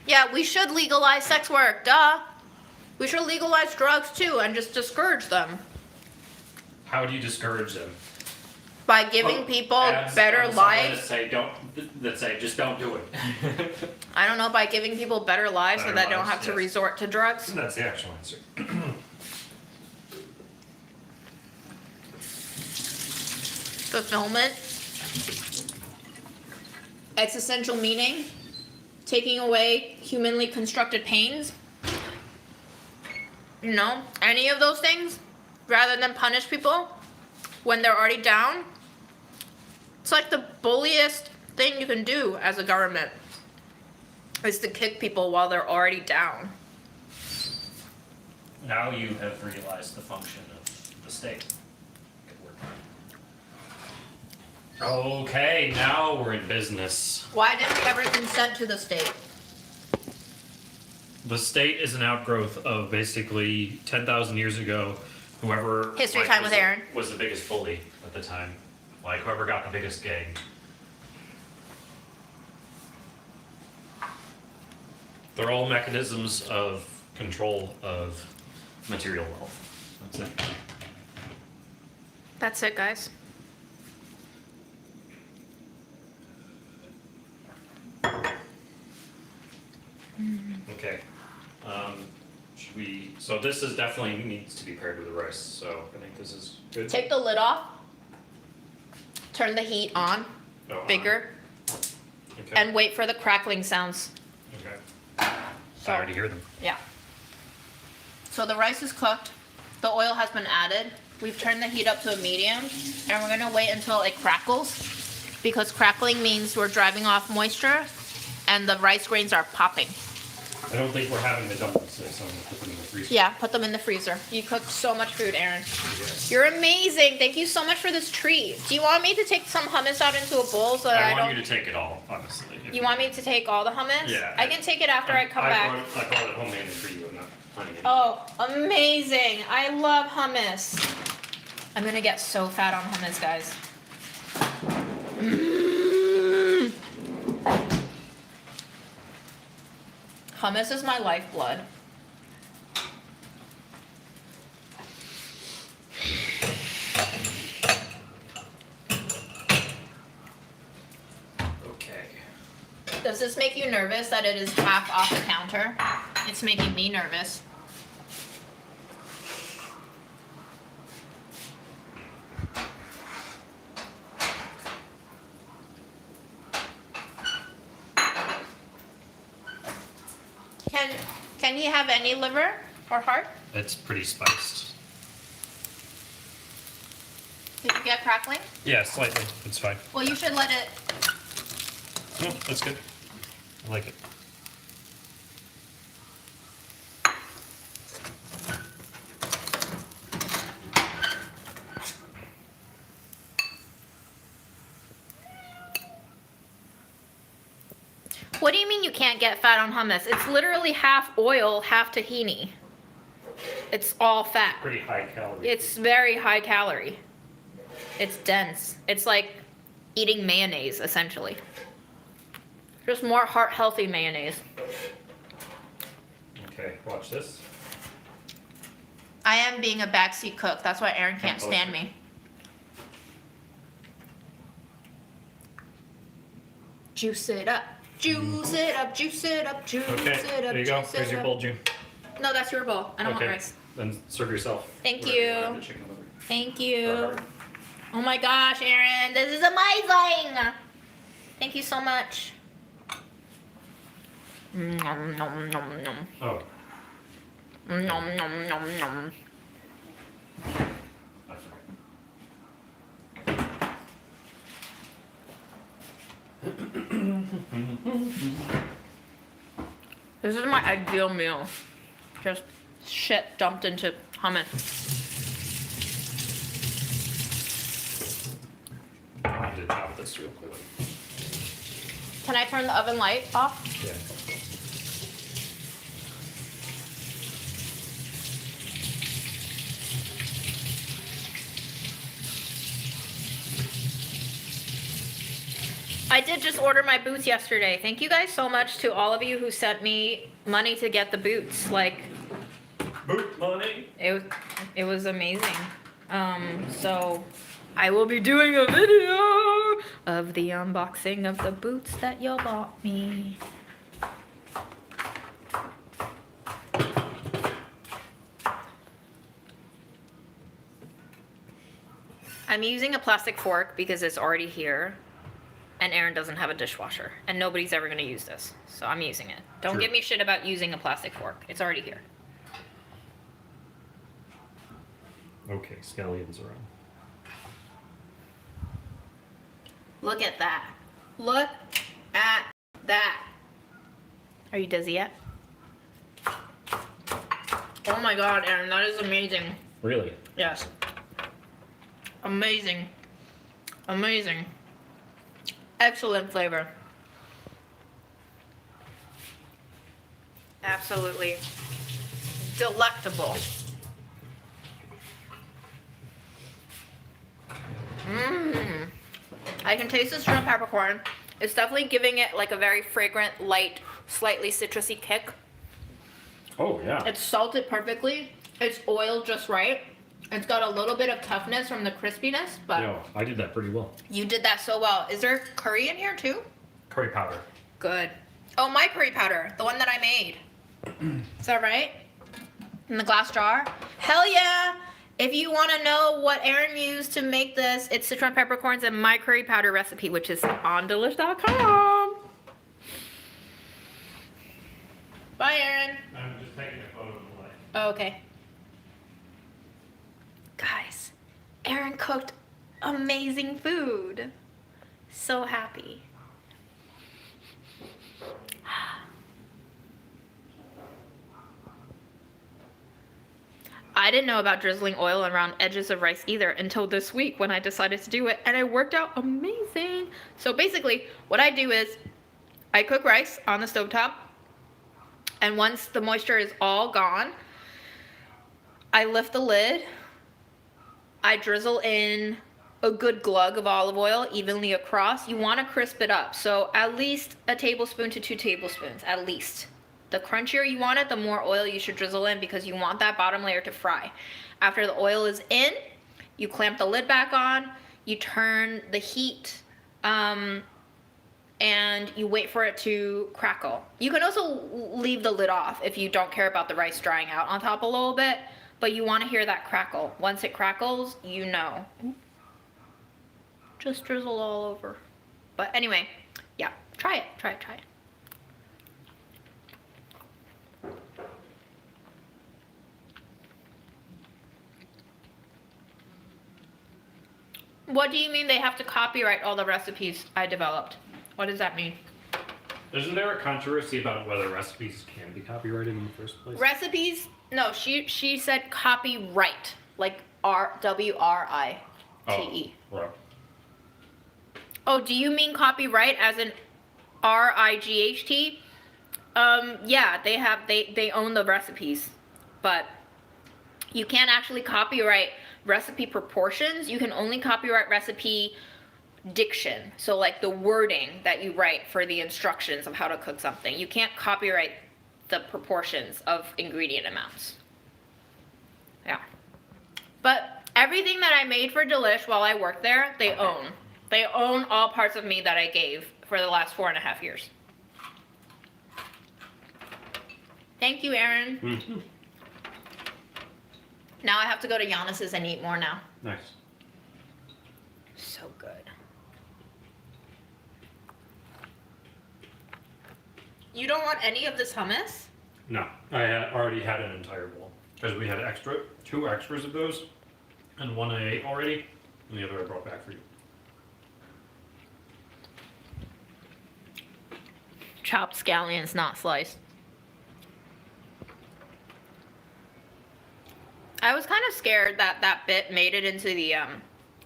Yeah, we should legalize sex work, duh. We should legalize drugs too and just discourage them. How do you discourage them? By giving people Ads better on something lives. that say just don't do it. I don't know, by giving people better lives so Better that they don't lives, have to yes. resort to drugs. That's the actual answer. Fulfillment. Existential meaning. Taking away humanly constructed pains. You know, any of those things, rather than punish people when they're already down. It's like the thing you can do as a government is to kick people while they're already down. Now you have realized the function of the state. Okay, now we're in business. Why didn't we ever consent to the state? The state is an outgrowth of basically 10,000 years ago, whoever History like, time was with the- Aaron. was the biggest bully at the time. Like whoever got the biggest gang. They're all mechanisms of control of material wealth. That's it. That's it, guys. Okay. Should we? So this is definitely needs to be paired with the rice. So I think this is good. Take the lid off. Turn the heat on, Oh, bigger, Okay. and wait for the crackling sounds. Okay. So- I already hear them. Yeah. So the rice is cooked. The oil has been added. We've turned the heat up to a medium, and we're gonna wait until it crackles, because crackling means we're driving off moisture, and the rice grains are popping. I don't think we're having the dumplings today, so I'm gonna put them in the freezer. Yeah, put them in the freezer. You cooked so much food, Aaron. You're amazing. Thank you so much for this treat. Do you want me to take some hummus out into a bowl so that I I want don't? you to take it all, honestly. if You want me to take all the hummus? Yeah. I can take it after I come back. I brought it homemade for you. I'm not planning it. Oh, amazing. I love hummus. I'm gonna get so fat on hummus, guys. Mm. Hummus is my lifeblood. Okay. Does this make you nervous that it is half off the counter? It's making me nervous. Can he have any liver or heart? It's pretty spiced. Did you get crackling? Yeah, slightly. It's fine. Well, you should let it. No, that's good. I like it. What do you mean you can't get fat on hummus? It's literally half oil, half tahini. It's all fat. Pretty high calorie. It's very high calorie. It's dense. It's like eating mayonnaise, essentially. Just more heart healthy mayonnaise. Okay, watch this. I am being a backseat cook. That's why Aaron can't stand me. Juice it up. Juice it up, juice it up, juice Okay, it up, there you go. juice Here's it your up. bowl, June. No, that's your bowl. I don't Okay. want rice. Then serve yourself. Thank Whatever you. want, the chicken liver. Thank you. Or- Oh my gosh, Aaron, this is amazing! Thank you so much. Nom nom nom nom. Oh, Nom nom nom nom. I forgot. This is my ideal meal. Just shit dumped into hummus. I need to chop this real quick. Can I turn the oven light off? Yeah. I did just order my boots yesterday. Thank you guys so much to all of you who sent me money to get the boots. Like, Boot money. it was amazing. So I will be doing a video of the unboxing of the boots that y'all bought me. I'm using a plastic fork because it's already here, and Aaron doesn't have a dishwasher, and nobody's ever gonna use this, so I'm using it. Don't True. give me shit about using a plastic fork. It's already here. Okay, scallions around. Look at that. Look at that. Are you dizzy yet? Oh my god, Aaron, that is amazing. Really? Yes. Amazing. Amazing. Excellent flavor. Absolutely delectable. Mmm. I can taste the shrimp peppercorn. It's definitely giving it like a very fragrant, light, slightly citrusy kick. Oh, yeah. It's salted perfectly. It's oiled just right. It's got a little bit of toughness from the crispiness, but No, I did that pretty well. you did that so well. Is there curry in here too? Curry powder. Good. Oh, my curry powder, the one that I made. Is that right? In the glass jar? Hell yeah! If you want to know what Aaron used to make this, it's the shrimp peppercorns and my curry powder recipe, which is on delish.com. Bye, Aaron. I'm just taking a photo of the light. Oh, okay. Guys, Aaron cooked amazing food. So happy. I didn't know about drizzling oil around edges of rice either until this week when I decided to do it, and it worked out amazing. So basically, what I do is I cook rice on the stovetop, and once the moisture is all gone, I lift the lid, I drizzle in a good glug of olive oil evenly across. You want to crisp it up, so at least a tablespoon to 2 tablespoons, at least. The crunchier you want it, the more oil you should drizzle in because you want that bottom layer to fry. After the oil is in, you clamp the lid back on, you turn the heat, and you wait for it to crackle. You can also leave the lid off if you don't care about the rice drying out on top a little bit, but you want to hear that crackle. Once it crackles, you know. Just drizzle all over. But anyway, yeah, try it. What do you mean they have to copyright all the recipes I developed? What does that mean? Isn't there a controversy about whether recipes can be copyrighted in the first place? Recipes? No, she said copyright, like WRITE. Oh, right. Oh, do you mean copyright as in RIGHT? Yeah, they own the recipes, but you can't actually copyright recipe proportions. You can only copyright recipe diction. So like the wording that you write for the instructions of how to cook something. You can't copyright the proportions of ingredient amounts. Yeah. But everything that I made for Delish while I worked there, they own. They own all parts of me that I gave for the last 4.5 years. Thank you, Aaron. Mm-hmm. Now I have to go to Giannis's and eat more now. Nice. So good. You don't want any of this hummus? No, I had already had an entire bowl because we had two extras of those, and one I ate already, and the other I brought back for you. Chopped scallions, not sliced. I was kind of scared that that bit made it into the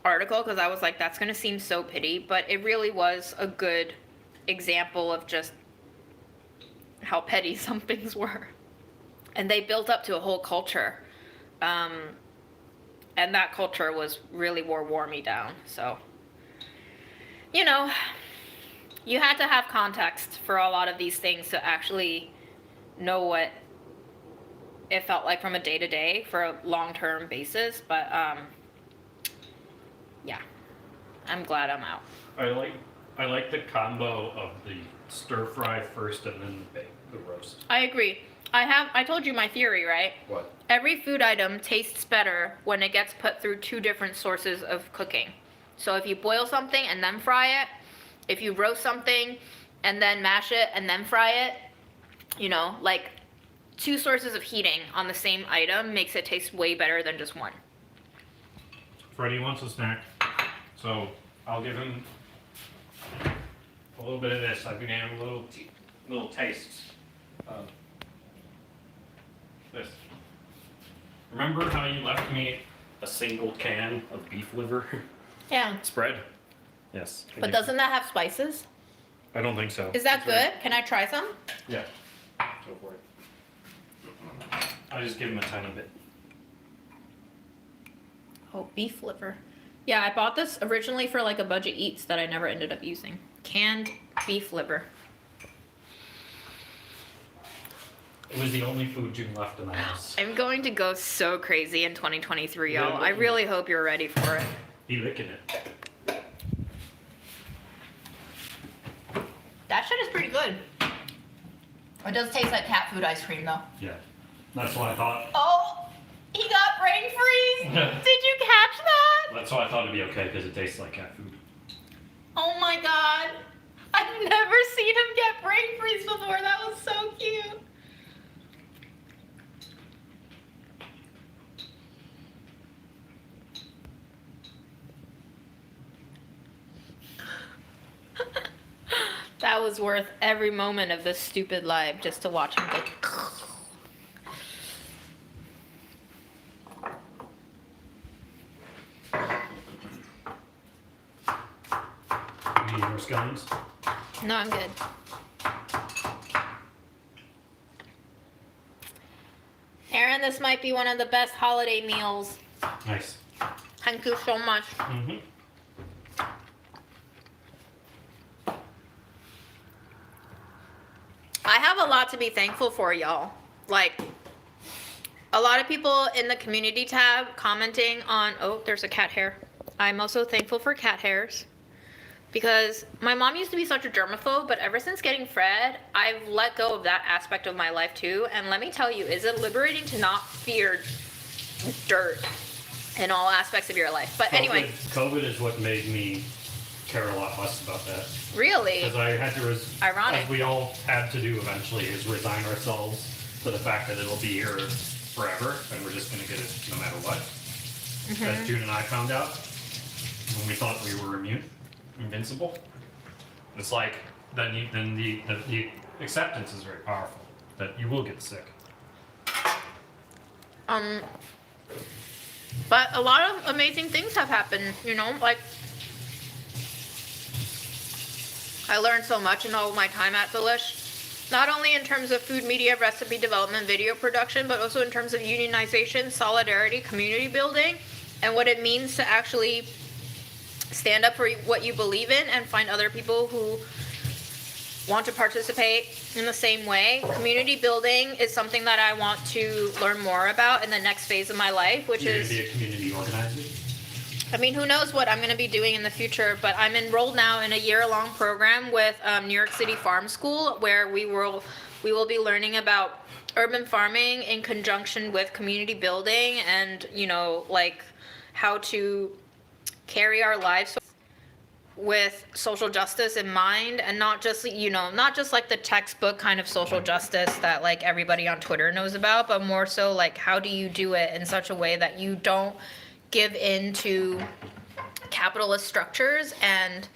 article because I was like, that's going to seem so pity, but it really was a good example of just how petty some things were. And they built up to a whole culture. And that culture was really wore me down. So, you know, you had to have context for a lot of these things to actually know what it felt like from a day-to-day for a long-term basis. But, yeah, I'm glad I'm out. I like the combo of the stir fry first and then the roast. I agree. I told you my theory, right? What? Every food item tastes better when it gets put through 2 different sources of cooking. So if you boil something and then fry it, if you roast something and then mash it and then fry it, you know, like 2 sources of heating on the same item makes it taste way better than just one. Freddie wants a snack, so I'll give him a little bit of this. I've been having little tastes of this. Remember how you left me a single can of beef liver Yeah. spread? Yes. But doesn't that have spices? I don't think so. Is that It's good? right- Can I try some? Yeah. Go for it. I'll just give him a tiny bit. Oh, beef liver. Yeah, I bought this originally for like a budget eats that I never ended up using. Canned beef liver. It was the only food you left in the house. I'm going to go so crazy in 2023, y'all. Yeah, I really hope you're ready for it. Be licking it. That shit is pretty good. It does taste like cat food ice cream though. Yeah. That's what I thought. Oh, he got brain freeze. Did you catch that? That's why I thought it'd be okay because it tastes like cat food. Oh my god. I've never seen him get brain freeze before. That was so cute. That was worth every moment of this stupid live just to watch him go. You need more scones? No, I'm good. Aaron, this might be one of the best holiday meals. Nice. Thank you so much. Mm-hmm. I have a lot to be thankful for, y'all. Like, a lot of people in the community tab commenting on, oh, there's a cat hair. I'm also thankful for cat hairs. Because my mom used to be such a germaphobe, but ever since getting Fred, I've let go of that aspect of my life too. And let me tell you, is it liberating to not fear dirt in all aspects of your life? But anyway. COVID is what made me care a lot less about that. Really? Because I had to, Ironic. as we all had to do eventually, is resign ourselves to the fact that it'll be here forever, and we're just going to get it no matter what. As June and I found out, when we thought we were invincible, it's like, then the acceptance is very powerful, that you will get sick. But a lot of amazing things have happened, you know, like, I learned so much in all of my time at Delish, not only in terms of food media, recipe development, video production, but also in terms of unionization, solidarity, community building, and what it means to actually stand up for what you believe in and find other people who want to participate in the same way. Community building is something that I want to learn more about in the next phase of my life, which You're is... going to be a community organizer? I mean, who knows what I'm going to be doing in the future, but I'm enrolled now in a year-long program with New York City Farm School, where we will be learning about urban farming in conjunction with community building and, you know, like how to carry our lives with social justice in mind, and not just, you know, not just like the textbook kind of social justice that like everybody on Twitter knows about, but more so like how do you do it in such a way that you don't give in to capitalist structures. And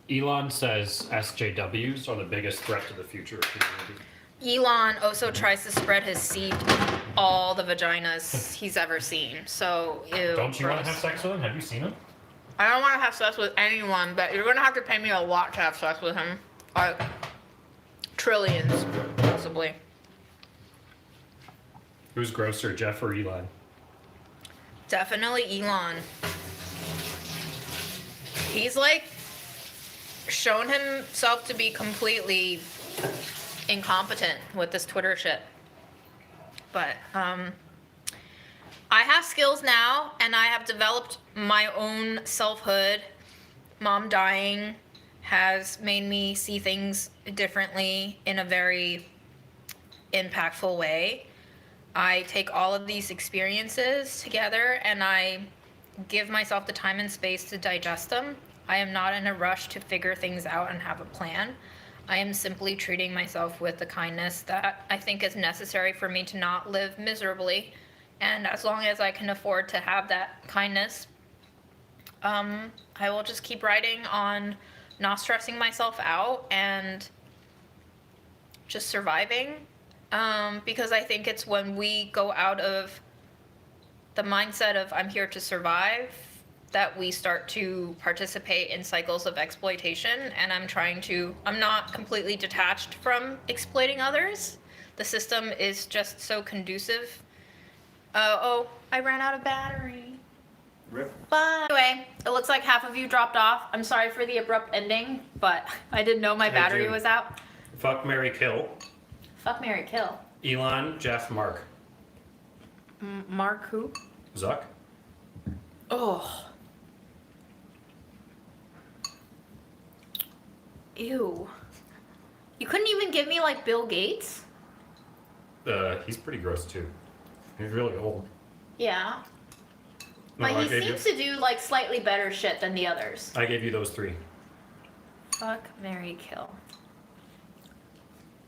Elon says SJWs are the biggest threat to the future of humanity. Elon also tries to spread his seed to all the vaginas he's ever seen. So, ew. Don't you want gross. to have sex with him? Have you seen him? I don't want to have sex with anyone, but you're going to have to pay me a lot to have sex with him. Like, trillions, possibly. Who's grosser, Jeff or Elon? Definitely Elon. He's like shown himself to be completely incompetent with this Twitter shit. But I have skills now, and I have developed my own selfhood. Mom dying has made me see things differently in a very impactful way. I take all of these experiences together and I give myself the time and space to digest them. I am not in a rush to figure things out and have a plan. I am simply treating myself with the kindness that I think is necessary for me to not live miserably. And as long as I can afford to have that kindness, I will just keep writing on not stressing myself out and just surviving. Because I think it's when we go out of the mindset of I'm here to survive that we start to participate in cycles of exploitation. And I'm not completely detached from exploiting others. The system is just so conducive. I ran out of battery. Rip. But anyway, it looks like half of you dropped off. I'm sorry for the abrupt ending, but I didn't know my battery was out. Fuck, marry, kill. Fuck, marry, kill. Elon, Jeff, Mark. Mark who? Zuck. Oh. Ew. You couldn't even give me like Bill Gates? He's pretty gross too. He's really old. Yeah. No, But he seems to do like slightly better shit than the others. I gave you those 3. Fuck, marry, kill.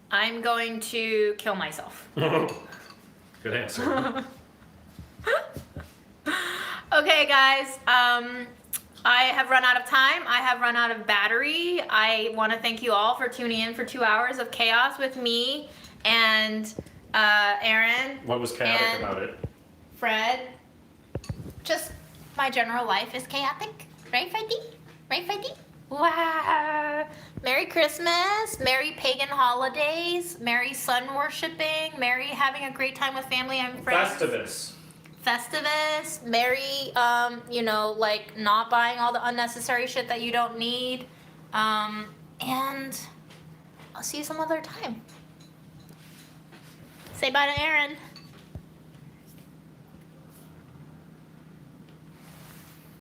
I'm going to kill myself. Good answer. Okay, guys. I have run out of time. I have run out of battery. I want to thank you all for tuning in for 2 hours of chaos with me and Aaron. What was chaotic and about it? Fred. Just my general life is chaotic. Right, Freddy? Right, Freddy? Wow. Merry Christmas. Merry pagan holidays. Merry sun worshipping. Merry having a great time with family and friends. Festivus, Merry, like not buying all the unnecessary shit that you don't need. And I'll see you some other time. Say bye to Aaron.